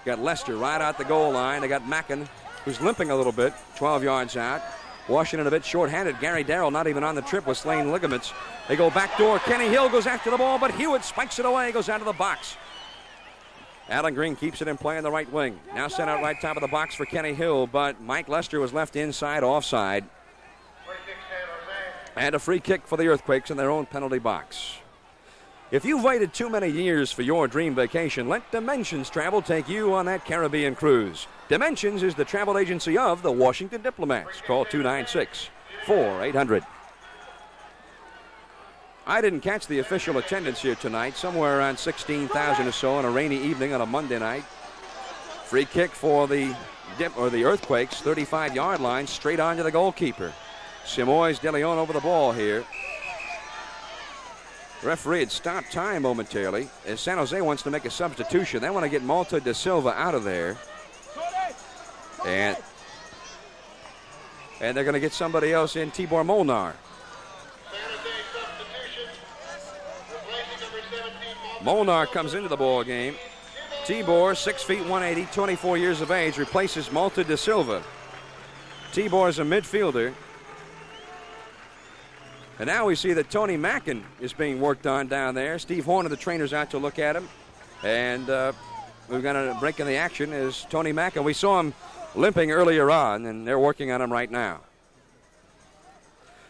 Got Lester right out the goal line. They got Mackin, who's limping a little bit, 12 yards out. Washington a bit short-handed. Gary Darrell not even on the trip with slain ligaments. They go back door. Kenny Hill goes after the ball, but Hewitt spikes it away, goes out of the box. Alan Green keeps it in play in the right wing. Now sent out right top of the box for Kenny Hill, but Mike Lester was left inside offside. And a free kick for the Earthquakes in their own penalty box. If you've waited too many years for your dream vacation, let Dimensions Travel take you on that Caribbean cruise. Dimensions is the travel agency of the Washington Diplomats. Call 296-4800. I didn't catch the official attendance here tonight. Somewhere around 16,000 or so on a rainy evening on a Monday night. Free kick for the Earthquakes, 35-yard line, straight on to the goalkeeper. Simoes De Leon over the ball here. The referee had stopped time momentarily as San Jose wants to make a substitution. They want to get Malta De Silva out of there. And they're going to get somebody else in, Tibor Molnar. Molnar comes into the ball game. Tibor, 6 feet 180, 24 years of age, replaces Malta De Silva. Tibor is a midfielder. And now we see that Tony Mackin is being worked on down there. Steve Horner, the trainer's out to look at him. And we've got a break in the action is Tony Mackin. We saw him limping earlier on, and they're working on him right now.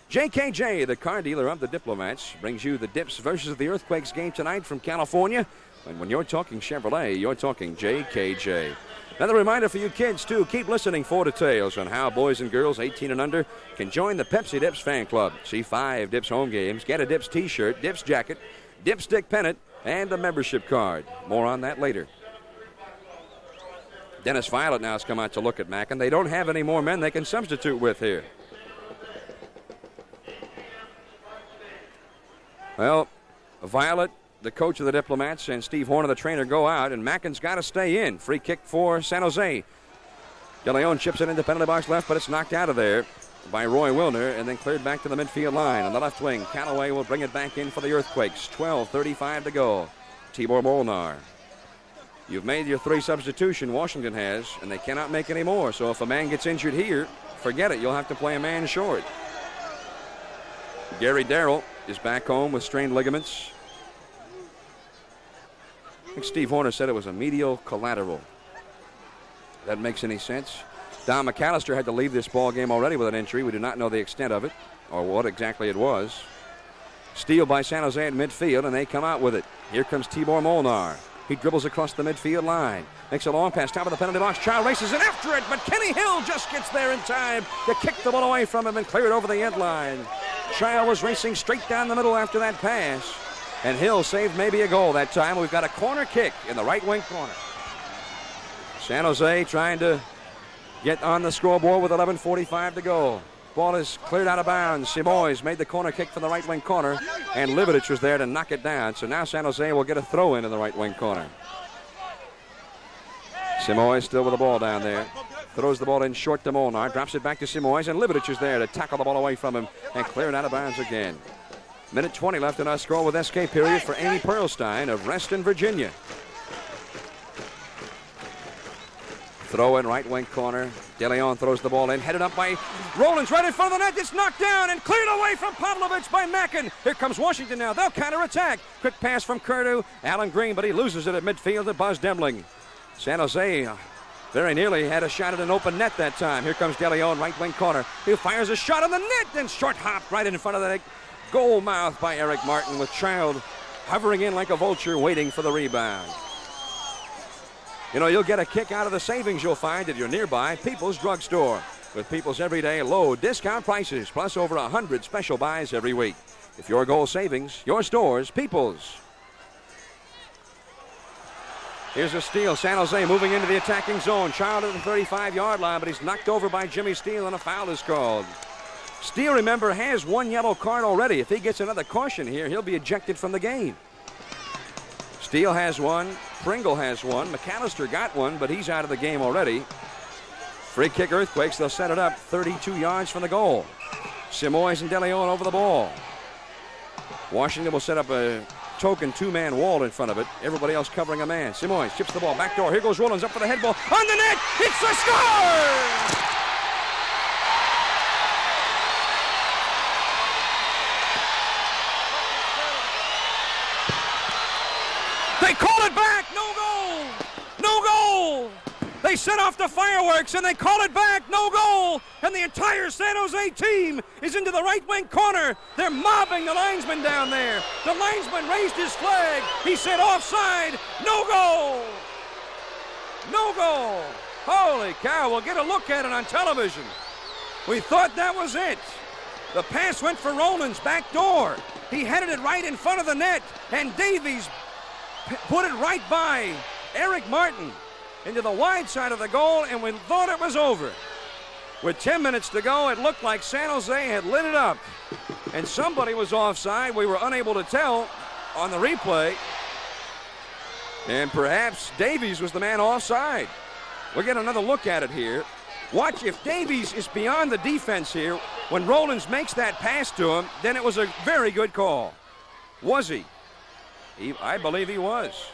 JKJ, the car dealer of the Diplomats, brings you the Dips versus the Earthquakes game tonight from California. And when you're talking Chevrolet, you're talking JKJ. Another reminder for you kids, too, keep listening for details on how boys and girls 18 and under can join the Pepsi Dips fan club. See 5 Dips home games, get a Dips t-shirt, Dips jacket, Dipstick pennant, and a membership card. More on that later. Dennis Violet now has come out to look at Mackin. They don't have any more men they can substitute with here. Well, Violet the coach of the Diplomats, and Steve Horner, the trainer, go out, and Mackin's got to stay in. Free kick for San Jose. De Leon chips it into penalty box left, but it's knocked out of there by Roy Wilner and then cleared back to the midfield line. On the left wing, Callaway will bring it back in for the Earthquakes. 12:35 to go. Tibor Molnar. You've made your 3 substitution, Washington has, and they cannot make any more. So if a man gets injured here, forget it. You'll have to play a man short. Gary Darrell is back home with strained ligaments. I think Steve Horner said it was a medial collateral. That makes any sense. Don McAllister had to leave this ball game already with an injury. We do not know the extent of it or what exactly it was. Steal by San Jose at midfield, and they come out with it. Here comes Tibor Molnar. He dribbles across the midfield line. Makes a long pass, top of the penalty box. Child races in after it, but Kenny Hill just gets there in time to kick the ball away from him and clear it over the end line. Child was racing straight down the middle after that pass, and Hill saved maybe a goal that time. We've got a corner kick in the right wing corner. San Jose trying to get on the scoreboard with 11:45 to go. Ball is cleared out of bounds. Simoes made the corner kick from the right wing corner, and Liverich was there to knock it down. So now San Jose will get a throw in the right wing corner. Simoes still with the ball down there. Throws the ball in short to Molnar. Drops it back to Simoes, and Liverich is there to tackle the ball away from him and clear it out of bounds again. Minute 20 left in our score with SK period for Amy Pearlstein of Reston, Virginia. Throw in right wing corner. De Leon throws the ball in, headed up by Rollins right in front of the net. It's knocked down and cleared away from Pavlovich by Mackin. Here comes Washington now. They'll counterattack. Quick pass from Curdu. Alan Green, but he loses it at midfield to Buzz Demling. San Jose very nearly had a shot at an open net that time. Here comes De Leon, right wing corner. He fires a shot on the net, then short hop right in front of the goal mouth by Eric Martin, with Child hovering in like a vulture waiting for the rebound. You know, you'll get a kick out of the savings you'll find at your nearby People's Drugstore. With People's everyday low discount prices, plus over 100 special buys every week. If your goal savings, your store's People's. Here's a steal. San Jose moving into the attacking zone. Child at the 35-yard line, but he's knocked over by Jimmy Steele, and a foul is called. Steele, remember, has 1 yellow card already. If he gets another caution here, he'll be ejected from the game. Steele has 1. Pringle has 1. McAllister got 1, but he's out of the game already. Free kick Earthquakes. They'll set it up 32 yards from the goal. Simoes and De Leon over the ball. Washington will set up a token 2-man wall in front of it. Everybody else covering a man. Simoes chips the ball. Back door. Here goes Rollins up for the head ball. On the net. It's a score! They call it back. No goal. No goal. They set off the fireworks and they call it back. No goal. And the entire San Jose team is into the right wing corner. They're mobbing the linesman down there. The linesman raised his flag. He said offside. No goal. No goal. Holy cow. We'll get a look at it on television. We thought that was it. The pass went for Rollins back door. He headed it right in front of the net, and Davies put it right by Eric Martin into the wide side of the goal, and we thought it was over. With 10 minutes to go, it looked like San Jose had lit it up, and somebody was offside. We were unable to tell on the replay, and perhaps Davies was the man offside. We'll get another look at it here. Watch, if Davies is beyond the defense here, when Rollins makes that pass to him, then it was a very good call. Was he? I believe he was.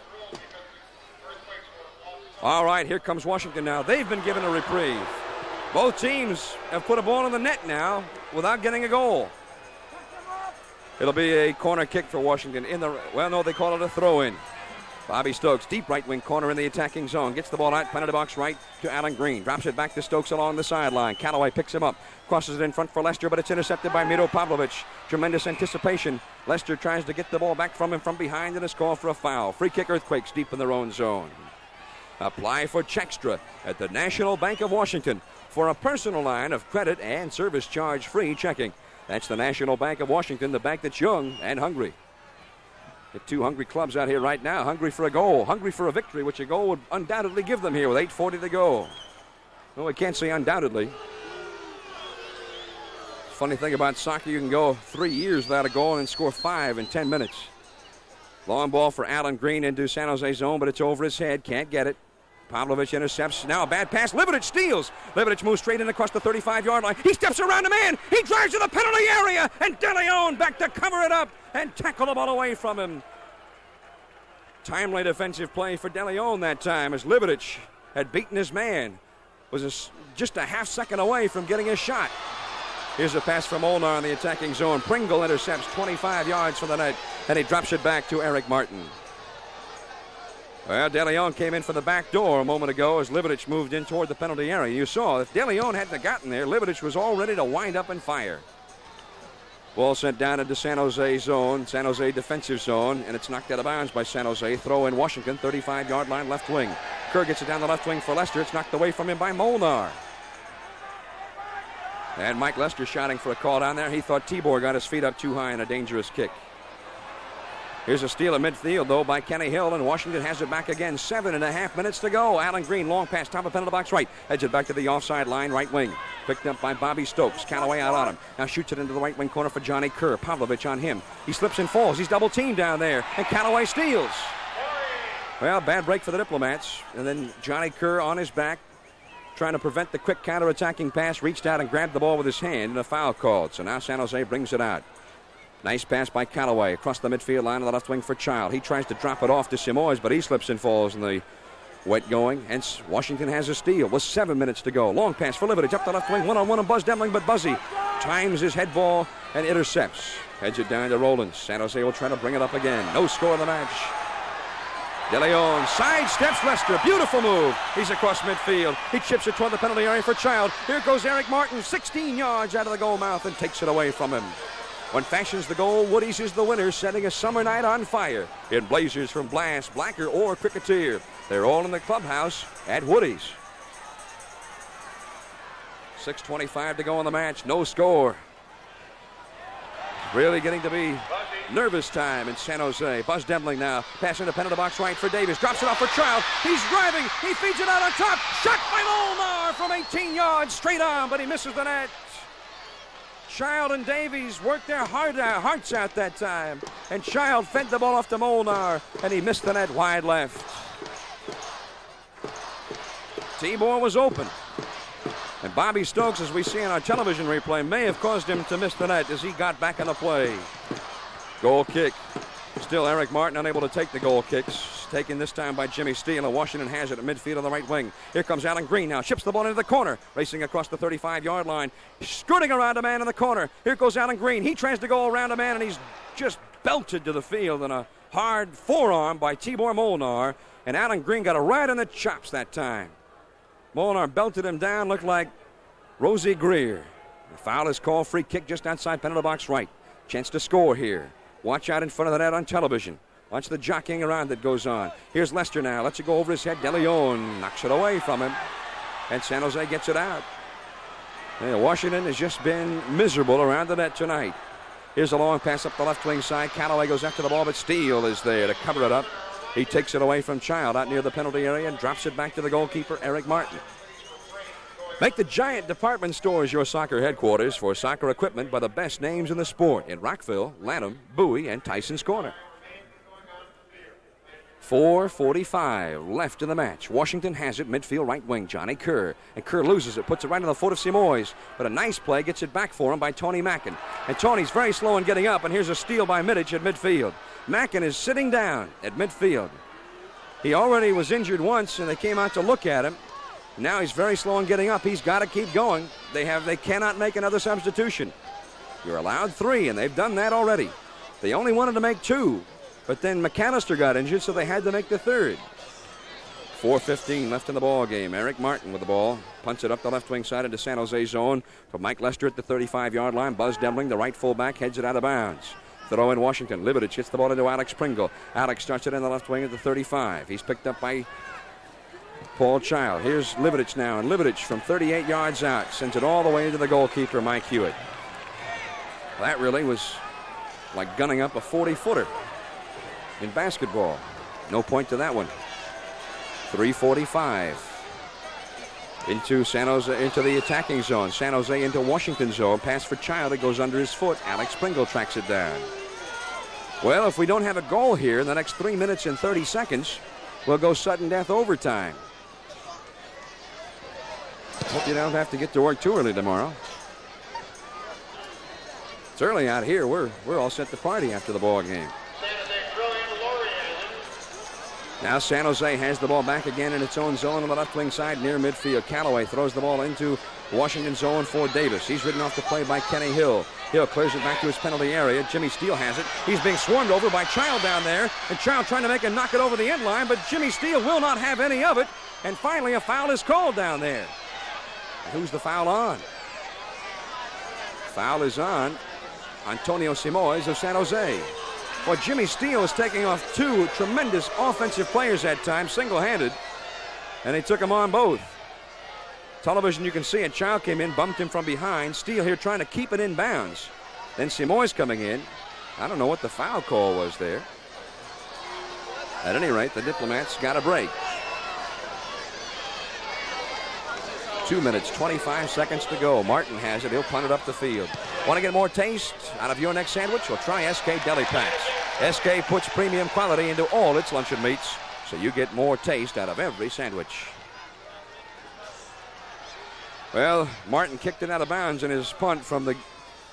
All right, here comes Washington now. They've been given a reprieve. Both teams have put a ball in the net now without getting a goal. It'll be a corner kick for Washington in the, well, no, they call it a throw-in. Bobby Stokes, deep right wing corner in the attacking zone. Gets the ball out, penalty box right to Alan Green. Drops it back to Stokes along the sideline. Callaway picks him up. Crosses it in front for Lester, but it's intercepted by Mito Pavlovich. Tremendous anticipation. Lester tries to get the ball back from him from behind, and is called for a foul. Free kick Earthquakes deep in their own zone. Apply for Checkstra at the National Bank of Washington for a personal line of credit and service charge free checking. That's the National Bank of Washington, the bank that's young and hungry. The two hungry clubs out here right now, hungry for a goal, hungry for a victory, which a goal would undoubtedly give them here with 8:40 to go. Well, we can't say undoubtedly. Funny thing about soccer, you can go 3 years without a goal and score 5 in 10 minutes. Long ball for Alan Green into San Jose zone, but it's over his head. Can't get it. Pavlovich intercepts. Now a bad pass. Livedic steals. Livedic moves straight in across the 35-yard line. He steps around a man. He drives to the penalty area. And De Leon back to cover it up and tackle the ball away from him. Timely defensive play for De Leon that time as Livedic had beaten his man. Was just a half second away from getting his shot. Here's a pass from Molnar in the attacking zone. Pringle intercepts 25 yards from the net, and he drops it back to Eric Martin. Well, De Leon came in for the back door a moment ago as Livedic moved in toward the penalty area. You saw if De Leon hadn't gotten there, Livedic was all ready to wind up and fire. Ball sent down into San Jose zone, San Jose defensive zone, and it's knocked out of bounds by San Jose. Throw in Washington, 35-yard line, left wing. Kerr gets it down the left wing for Lester. It's knocked away from him by Molnar. And Mike Lester shouting for a call down there. He thought Tibor got his feet up too high in a dangerous kick. Here's a steal at midfield, though, by Kenny Hill, and Washington has it back again. 7.5 minutes to go. Alan Green, long pass, top of penalty box right. Heads it back to the offside line, right wing. Picked up by Bobby Stokes. Callaway out on him. Now shoots it into the right wing corner for Johnny Kerr. Pavlovich on him. He slips and falls. He's double teamed down there, and Callaway steals. Well, bad break for the Diplomats. And then Johnny Kerr on his back, trying to prevent the quick counter-attacking pass, reached out and grabbed the ball with his hand, and a foul called. So now San Jose brings it out. Nice pass by Callaway across the midfield line of the left wing for Child. He tries to drop it off to Simoes, but he slips and falls in the wet going. Hence, Washington has a steal with 7 minutes to go. Long pass for Livedic up the left wing, one-on-one on Buzz Demling, but Buzzy times his head ball and intercepts. Heads it down to Rollins. San Jose will try to bring it up again. No score in the match. De Leon sidesteps Lester. Beautiful move. He's across midfield. He chips it toward the penalty area for Child. Here goes Eric Martin, 16 yards out of the goal mouth and takes it away from him. When fashions the goal, Woody's is the winner, setting a summer night on fire. In blazers from Blast, Blacker, or Cricketeer. They're all in the clubhouse at Woody's. 6:25 to go in the match. No score. Really getting to be nervous time in San Jose. Buzz Demling now. Passing the penalty box right for Davis. Drops it off for Child. He's driving. He feeds it out on top. Shot by Molnar from 18 yards. Straight on, but he misses the net. Child and Davies worked their hearts out that time. And Child fed the ball off to Molnar, and he missed the net wide left. Tibor was open. And Bobby Stokes, as we see in our television replay, may have caused him to miss the net as he got back in the play. Goal kick. Still Eric Martin unable to take the goal kicks. Taken this time by Jimmy Steele, and Washington has it at midfield on the right wing. Here comes Alan Green now. Ships the ball into the corner. Racing across the 35-yard line. Skirting around a man in the corner. Here goes Alan Green. He tries to go around a man, and he's just belted to the field in a hard forearm by Tibor Molnar. And Alan Green got a right in the chops that time. Molnar belted him down. Looked like Rosie Greer. The foul is called. Free kick just outside penalty box right. Chance to score here. Watch out in front of the net on television. Watch the jockeying around that goes on. Here's Lester now. Lets it go over his head. De Leon knocks it away from him. And San Jose gets it out. And Washington has just been miserable around the net tonight. Here's a long pass up the left wing side. Callaway goes after the ball, but Steele is there to cover it up. He takes it away from Child out near the penalty area and drops it back to the goalkeeper, Eric Martin. Make the Giant Department Stores your soccer headquarters for soccer equipment by the best names in the sport in Rockville, Lanham, Bowie, and Tyson's Corner. 4:45 left in the match. Washington has it, midfield right wing, Johnny Kerr. And Kerr loses it, puts it right on the foot of Simoes. But a nice play gets it back for him by Tony Mackin. And Tony's very slow in getting up, and here's a steal by Midic at midfield. Mackin is sitting down at midfield. He already was injured once, and they came out to look at him. Now he's very slow in getting up. He's got to keep going. They cannot make another substitution. You're allowed 3, and they've done that already. They only wanted to make 2. But then McAllister got injured, so they had to make the 3rd. 4:15 left in the ball game. Eric Martin with the ball. Punts it up the left wing side into San Jose zone for Mike Lester at the 35-yard line. Buzz Demling, the right fullback, heads it out of bounds. Throw in Washington. Livedic hits the ball into Alex Pringle. Alex starts it in the left wing at the 35. He's picked up by Paul Child. Here's Livedic now, and Livedic from 38 yards out sends it all the way to the goalkeeper, Mike Hewitt. That really was like gunning up a 40-footer. In basketball. No point to that one. 3:45 into San Jose, into the attacking zone. San Jose into Washington zone. Pass for Child. It goes under his foot. Alex Pringle tracks it down. Well, if we don't have a goal here in the next 3 minutes and 30 seconds, we'll go sudden death overtime. Hope you don't have to get to work too early tomorrow. It's early out here. We're all set to party after the ball game. Now San Jose has the ball back again in its own zone on the left wing side near midfield. Callaway throws the ball into Washington zone for Davis. He's ridden off the play by Kenny Hill. Hill clears it back to his penalty area. Jimmy Steele has it. He's being swarmed over by Child down there. And Child trying to make him knock it over the end line, but Jimmy Steele will not have any of it. And finally a foul is called down there. And who's the foul on? Foul is on Antonio Simoes of San Jose. Well, Jimmy Steele is taking off two tremendous offensive players at times, single-handed, and they took him on both. Television, you can see it. Child came in, bumped him from behind. Steele here trying to keep it in bounds. Then Simoes coming in. I don't know what the foul call was there. At any rate, the Diplomats got a break. 2 minutes, 25 seconds to go. Martin has it. He'll punt it up the field. Want to get more taste out of your next sandwich? Well, try SK Deli Packs. SK puts premium quality into all its luncheon meats, so you get more taste out of every sandwich. Well, Martin kicked it out of bounds in his punt from the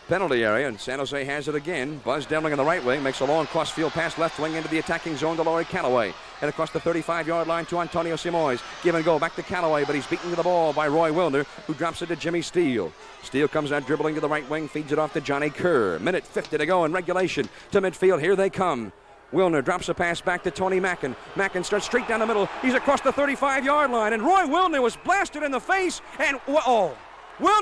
penalty area, and San Jose has it again. Buzz Demling in the right wing makes a long cross-field pass left wing into the attacking zone to Laurie Callaway. And across the 35-yard line to Antonio Simoes. Give and go back to Callaway, but he's beaten to the ball by Roy Wilner, who drops it to Jimmy Steele. Steele comes out dribbling to the right wing, feeds it off to Johnny Kerr. Minute 50 to go in regulation. To midfield, here they come. Wilner drops a pass back to Tony Mackin. Mackin starts straight down the middle. He's across the 35-yard line, and Roy Wilner was blasted in the face, and Wilner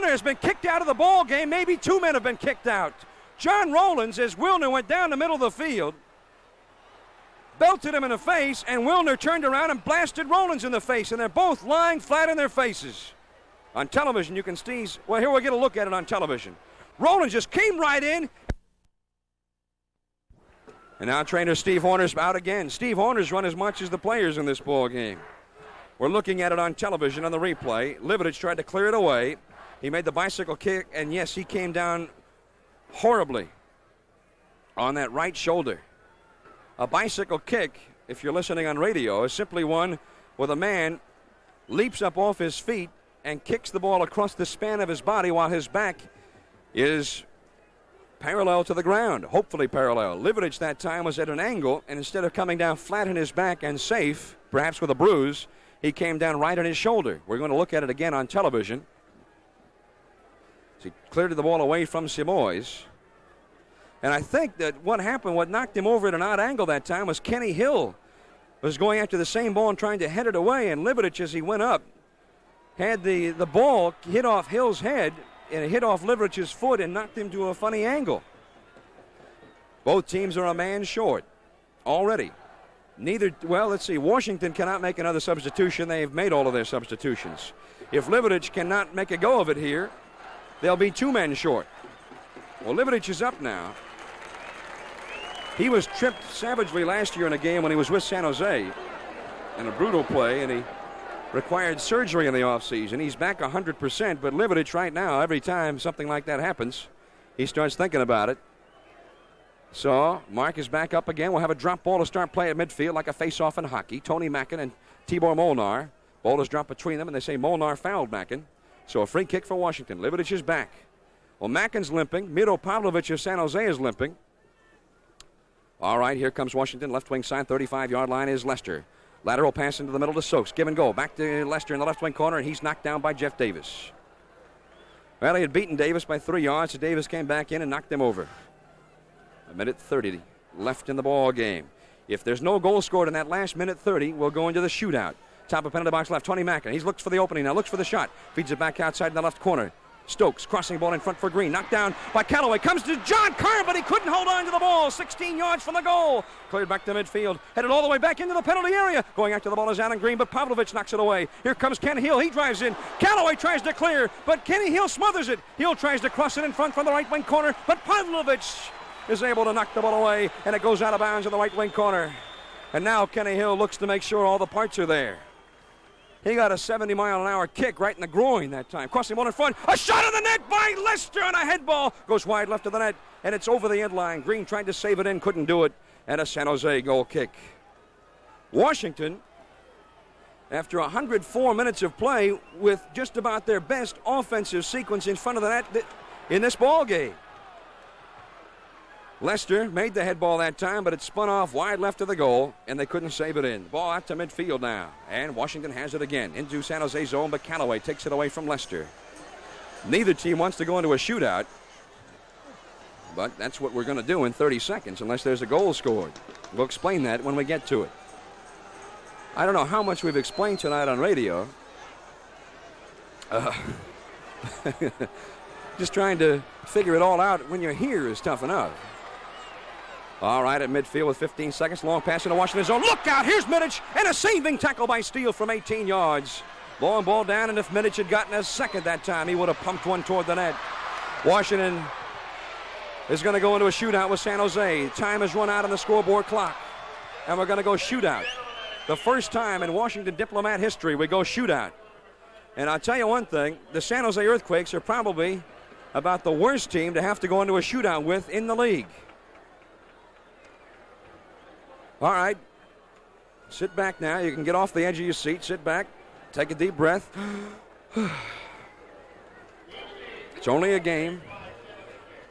has been kicked out of the ball game. Maybe two men have been kicked out. John Rowlands, as Wilner went down the middle of the field, belted him in the face, and Wilner turned around and blasted Rowlands in the face, and they're both lying flat in their faces. On television, you can see, well, here we'll get a look at it on television. Rowlands just came right in. And now trainer Steve Horner's out again. Steve Horner's run as much as the players in this ball game. We're looking at it on television on the replay. Liverich tried to clear it away. He made the bicycle kick, and yes, he came down horribly on that right shoulder. A bicycle kick, if you're listening on radio, is simply one where the man leaps up off his feet and kicks the ball across the span of his body while his back is parallel to the ground, hopefully parallel. Liverich that time was at an angle, and instead of coming down flat on his back and safe, perhaps with a bruise, he came down right on his shoulder. We're going to look at it again on television. So he cleared the ball away from Simoes. And I think that what happened, what knocked him over at an odd angle that time was Kenny Hill was going after the same ball and trying to head it away, and Liverich, as he went up, had the ball hit off Hill's head, and it hit off Liverich's foot and knocked him to a funny angle. Both teams are a man short already. Let's see, Washington cannot make another substitution. They've made all of their substitutions. If Liverich cannot make a go of it here, they'll be two men short. Well, Liverich is up now. He was tripped savagely last year in a game when he was with San Jose in a brutal play, and he required surgery in the offseason. He's back 100%, but Liverich right now, every time something like that happens, he starts thinking about it. So Mark is back up again. We'll have a drop ball to start play at midfield like a face-off in hockey. Tony Mackin and Tibor Molnar. Ball is dropped between them, and they say Molnar fouled Mackin. So a free kick for Washington. Liverich is back. Well, Mackin's limping. Miro Pavlovich of San Jose is limping. All right, here comes Washington. Left wing side, 35-yard line is Lester. Lateral pass into the middle to Soaks. Give and go. Back to Lester in the left wing corner, and he's knocked down by Jeff Davis. Well, he had beaten Davis by 3 yards, so Davis came back in and knocked him over. A minute 30 left in the ball game. If there's no goal scored in that last minute 30, we'll go into the shootout. Top of penalty box left, Tony Mackin. He looks for the opening now, looks for the shot. Feeds it back outside in the left corner. Stokes crossing ball in front for Green. Knocked down by Callaway. Comes to John Kerr, but he couldn't hold on to the ball. 16 yards from the goal. Cleared back to midfield. Headed all the way back into the penalty area. Going after the ball is Alan Green, but Pavlovich knocks it away. Here comes Ken Hill. He drives in. Callaway tries to clear, but Kenny Hill smothers it. Hill tries to cross it in front from the right wing corner, but Pavlovich is able to knock the ball away, and it goes out of bounds in the right wing corner. And now Kenny Hill looks to make sure all the parts are there. He got a 70-mile-an-hour kick right in the groin that time. Crossing ball in front. A shot on the net by Lester, and a head ball goes wide left of the net. and it's over the end line. Green tried to save it in, couldn't do it, and a San Jose goal kick. Washington, after 104 minutes of play with just about their best offensive sequence in front of the net in this ball game. Leicester made the head ball that time, but it spun off wide left of the goal, and they couldn't save it in. Ball out to midfield now, and Washington has it again into San Jose zone, but Callaway takes it away from Leicester. Neither team wants to go into a shootout, but that's what we're going to do in 30 seconds unless there's a goal scored. We'll explain that when we get to it. I don't know how much we've explained tonight on radio. Just trying to figure it all out when you're here is tough enough. All right, at midfield with 15 seconds. Long pass into Washington zone. Look out! Here's Midic, and a saving tackle by Steele from 18 yards. Long ball down, and if Midic had gotten a second that time, he would have pumped one toward the net. Washington is going to go into a shootout with San Jose. Time has run out on the scoreboard clock, and we're going to go shootout. The first time in Washington Diplomat history we go shootout. And I'll tell you one thing, the San Jose Earthquakes are probably about the worst team to have to go into a shootout with in the league. All right, sit back now. You can get off the edge of your seat. Sit back, take a deep breath. It's only a game.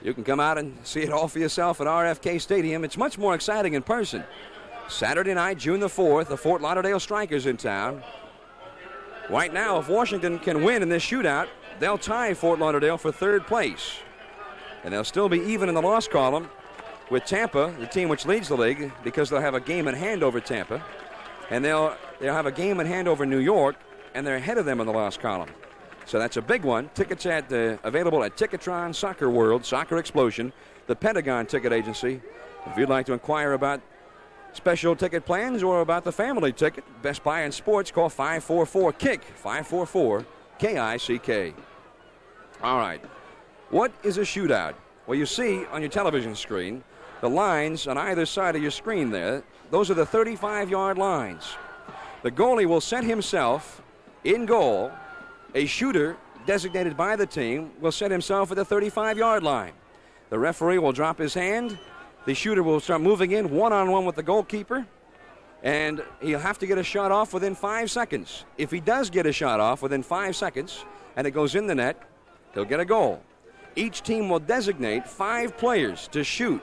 You can come out and see it all for yourself at RFK Stadium. It's much more exciting in person. Saturday night, June the 4th, the Fort Lauderdale Strikers in town. Right now, if Washington can win in this shootout, they'll tie Fort Lauderdale for third place. And they'll still be even in the loss column with Tampa, the team which leads the league, because they'll have a game in hand over Tampa. And they'll have a game in hand over New York, and they're ahead of them in the loss column. So that's a big one. Tickets available at Ticketron, Soccer World, Soccer Explosion, the Pentagon Ticket Agency. If you'd like to inquire about special ticket plans or about the family ticket, Best Buy and Sports, call 544-KICK, 544-KICK. All right. What is a shootout? Well, you see on your television screen the lines on either side of your screen there. Those are the 35-yard lines. The goalie will set himself in goal. A shooter designated by the team will set himself at the 35-yard line. The referee will drop his hand. The shooter will start moving in one-on-one with the goalkeeper, and he'll have to get a shot off within 5 seconds. If he does get a shot off within 5 seconds and it goes in the net, he'll get a goal. Each team will designate 5 players to shoot,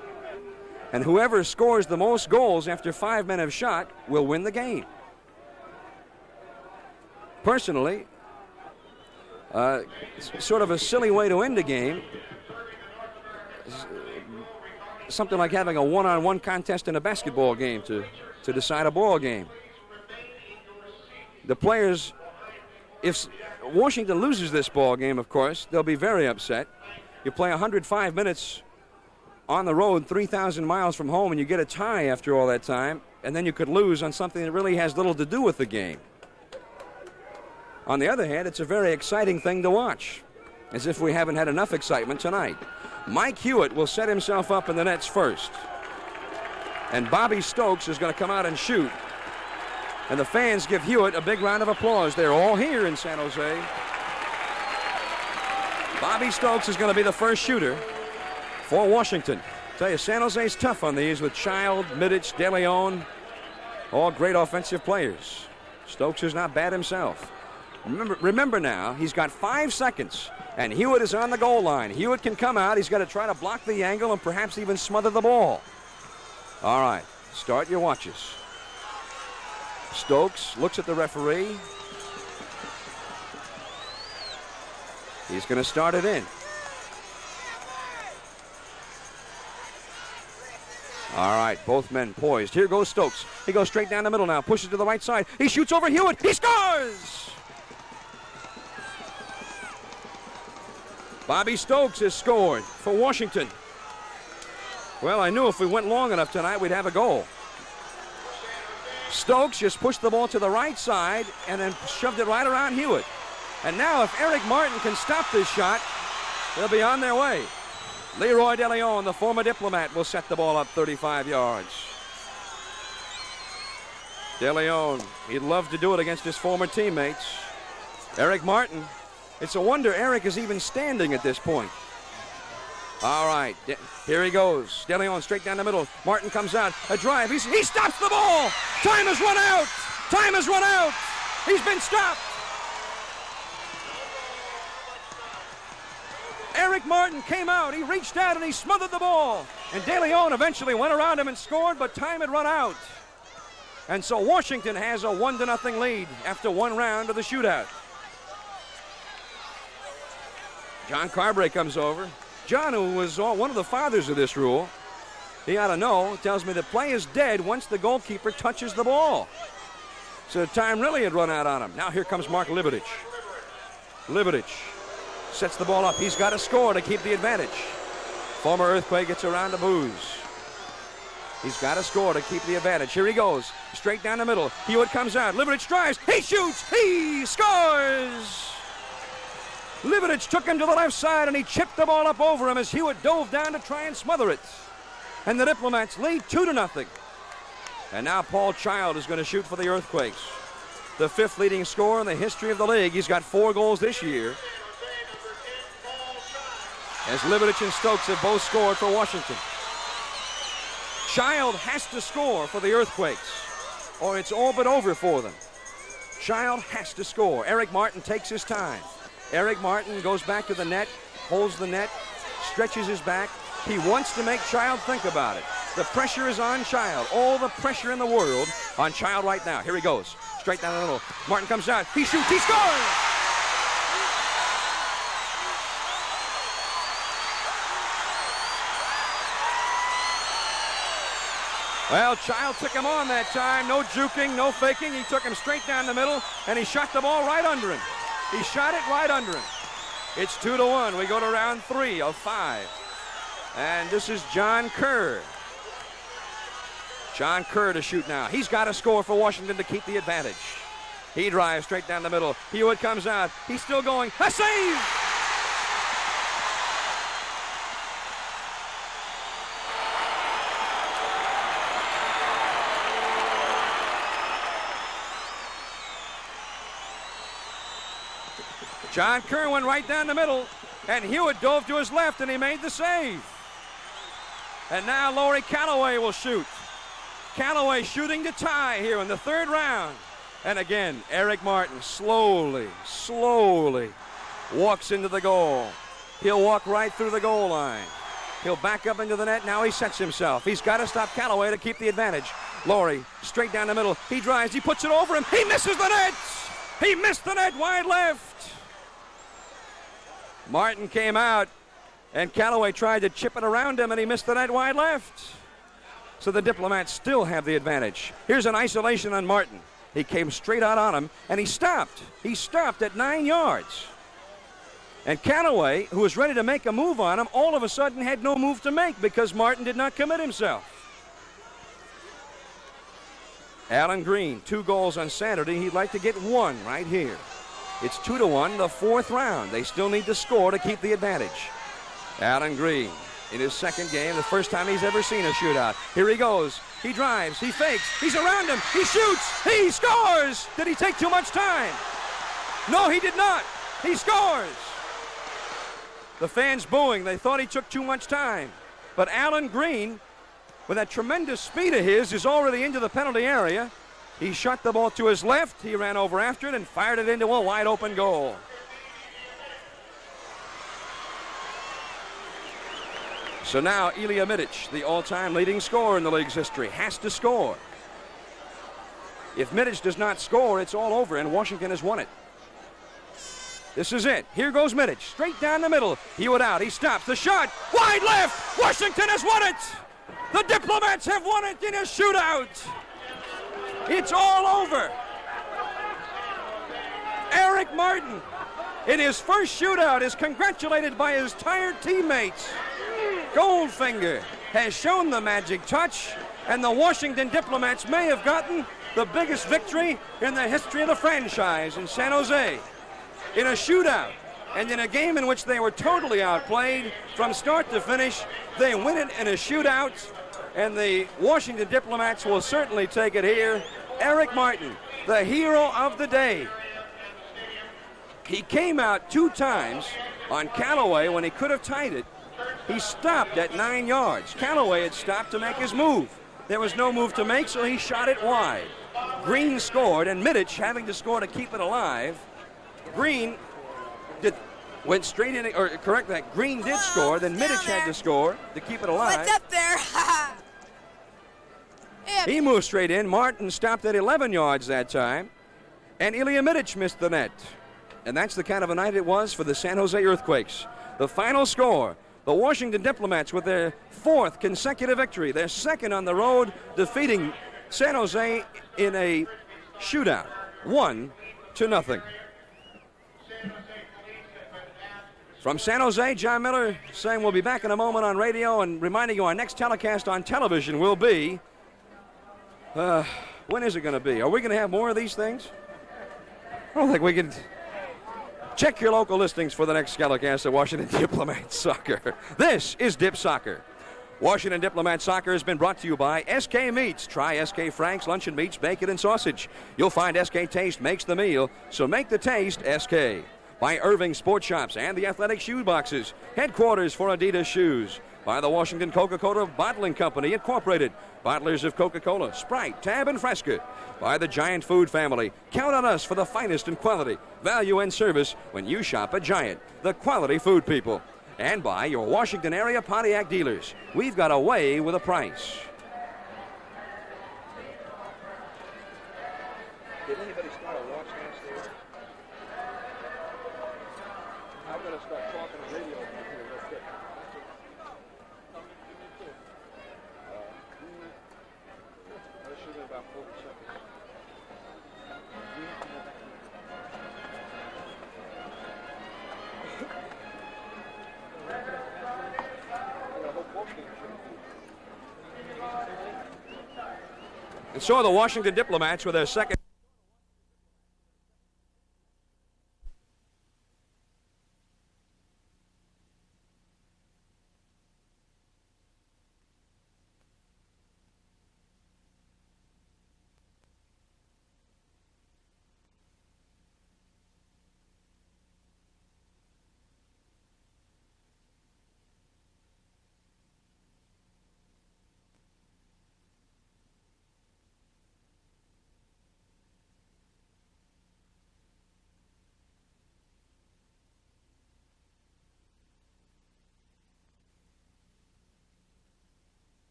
and whoever scores the most goals after 5 men have shot will win the game. Personally, sort of a silly way to end a game. Something like having a one-on-one contest in a basketball game to decide a ball game. The players, if Washington loses this ball game, of course, they'll be very upset. You play 105 minutes on the road, 3,000 miles from home, and you get a tie after all that time, and then you could lose on something that really has little to do with the game. On the other hand, it's a very exciting thing to watch, as if we haven't had enough excitement tonight. Mike Hewitt will set himself up in the nets first. And Bobby Stokes is going to come out and shoot. And the fans give Hewitt a big round of applause. They're all here in San Jose. Bobby Stokes is going to be the first shooter for Washington. I tell you, San Jose's tough on these with Child, Midic, De Leon, all great offensive players. Stokes is not bad himself. Remember now, he's got 5 seconds, and Hewitt is on the goal line. Hewitt can come out. He's got to try to block the angle and perhaps even smother the ball. All right, start your watches. Stokes looks at the referee. He's going to start it in. All right, both men poised. Here goes Stokes. He goes straight down the middle now, pushes to the right side. He shoots over Hewitt. He scores! Bobby Stokes has scored for Washington. Well, I knew if we went long enough tonight, we'd have a goal. Stokes just pushed the ball to the right side and then shoved it right around Hewitt. And now if Eric Martin can stop this shot, they'll be on their way. Leroy De Leon, the former Diplomat, will set the ball up 35 yards. De Leon, he'd love to do it against his former teammates. Eric Martin, it's a wonder Eric is even standing at this point. All right, here he goes. De Leon straight down the middle. Martin comes out. A drive. He stops the ball. Time has run out. Time has run out. He's been stopped. Eric Martin came out. He reached out and he smothered the ball. And De Leon eventually went around him and scored, but time had run out. And so Washington has a 1-0 lead after one round of the shootout. John Carberry comes over. John, who was one of the fathers of this rule, he ought to know, tells me the play is dead once the goalkeeper touches the ball. So time really had run out on him. Now here comes Mark Liverich. Liverich sets the ball up. He's got to score to keep the advantage. Former Earthquake gets around the booze. He's got to score to keep the advantage. Here he goes, straight down the middle. Hewitt comes out. Liverich drives. He shoots. He scores. Liverich took him to the left side, and he chipped the ball up over him as Hewitt dove down to try and smother it. And the Diplomats lead 2-0. And now Paul Child is going to shoot for the Earthquakes. The 5th leading scorer in the history of the league. He's got 4 goals this year. As Liverich and Stokes have both scored for Washington. Child has to score for the Earthquakes, or it's all but over for them. Child has to score. Eric Martin takes his time. Eric Martin goes back to the net, holds the net, stretches his back. He wants to make Child think about it. The pressure is on Child. All the pressure in the world on Child right now. Here he goes. Straight down the middle. Martin comes out. He shoots. He scores! Well, Child took him on that time. No juking, no faking. He took him straight down the middle, and he shot the ball right under him. He shot it right under him. It's 2-1. We go to round 3 of 5. And this is John Kerr. John Kerr to shoot now. He's got to score for Washington to keep the advantage. He drives straight down the middle. Hewitt comes out. He's still going. A save! John Kerr went right down the middle, and Hewitt dove to his left, and he made the save. And now Laurie Calloway will shoot. Calloway shooting to tie here in the 3rd round. And again, Eric Martin slowly walks into the goal. He'll walk right through the goal line. He'll back up into the net. Now he sets himself. He's got to stop Calloway to keep the advantage. Laurie straight down the middle. He drives. He puts it over him. He misses the net. He missed the net wide left. Martin came out, and Calloway tried to chip it around him, and he missed the net wide left. So the Diplomats still have the advantage. Here's an isolation on Martin. He came straight out on him, and he stopped. He stopped at 9 yards. And Calloway, who was ready to make a move on him, all of a sudden had no move to make because Martin did not commit himself. Alan Green, 2 goals on Saturday. He'd like to get 1 right here. It's 2-1, the 4th round. They still need to score to keep the advantage. Alan Green in his 2nd game, the first time he's ever seen a shootout. Here he goes. He drives. He fakes. He's around him. He shoots. He scores. Did he take too much time? No, he did not. He scores. The fans booing. They thought he took too much time. But Alan Green, with that tremendous speed of his, is already into the penalty area. He shot the ball to his left. He ran over after it and fired it into a wide open goal. So now Ilya Mitic, the all-time leading scorer in the league's history, has to score. If Mitic does not score, it's all over, and Washington has won it. This is it. Here goes Mitic, straight down the middle. Hewitt out. He stops. The shot, wide left. Washington has won it. The Diplomats have won it in a shootout. It's all over. Eric Martin, in his first shootout, is congratulated by his tired teammates. Goldfinger has shown the magic touch, and the Washington Diplomats may have gotten the biggest victory in the history of the franchise in San Jose. In a shootout, and in a game in which they were totally outplayed from start to finish, they win it in a shootout, and the Washington Diplomats will certainly take it here. Eric Martin, the hero of the day. He came out 2 times on Calloway when he could have tied it, He stopped at 9 yards. Callaway had stopped to make his move. There was no move to make, so he shot it wide. Green scored, and Middich having to score to keep it alive. Green went straight in, or correct that, Green did score, then Middich had to score to keep it alive. What's up there? He moved straight in. Martin stopped at 11 yards that time, and Ilya Middich missed the net. And that's the kind of a night it was for the San Jose Earthquakes. The final score, the Washington Diplomats with their 4th consecutive victory, their 2nd on the road, defeating San Jose in a shootout, 1-0. From San Jose, John Miller saying we'll be back in a moment on radio, and reminding you our next telecast on television will be, when is it going to be? Are we going to have more of these things? I don't think we can. Check your local listings for the next telecast of Washington Diplomats Soccer. This is Dip Soccer. Washington Diplomats Soccer has been brought to you by SK Meats. Try SK Frank's Luncheon Meats, Bacon, and Sausage. You'll find SK Taste makes the meal, so make the taste SK. By Irving Sports Shops and the Athletic Shoe Boxes, headquarters for Adidas Shoes. By the Washington Coca-Cola Bottling Company, Incorporated, bottlers of Coca-Cola, Sprite, Tab, and Fresca. By the Giant Food family. Count on us for the finest in quality, value, and service when you shop at Giant, the quality food people. And by your Washington area Pontiac dealers. We've got a way with a price. Did anybody start a watch downstairs? I'm going to start talking on radio from here real quick. That should be about 40 seconds. And so the Washington Diplomats with their 2nd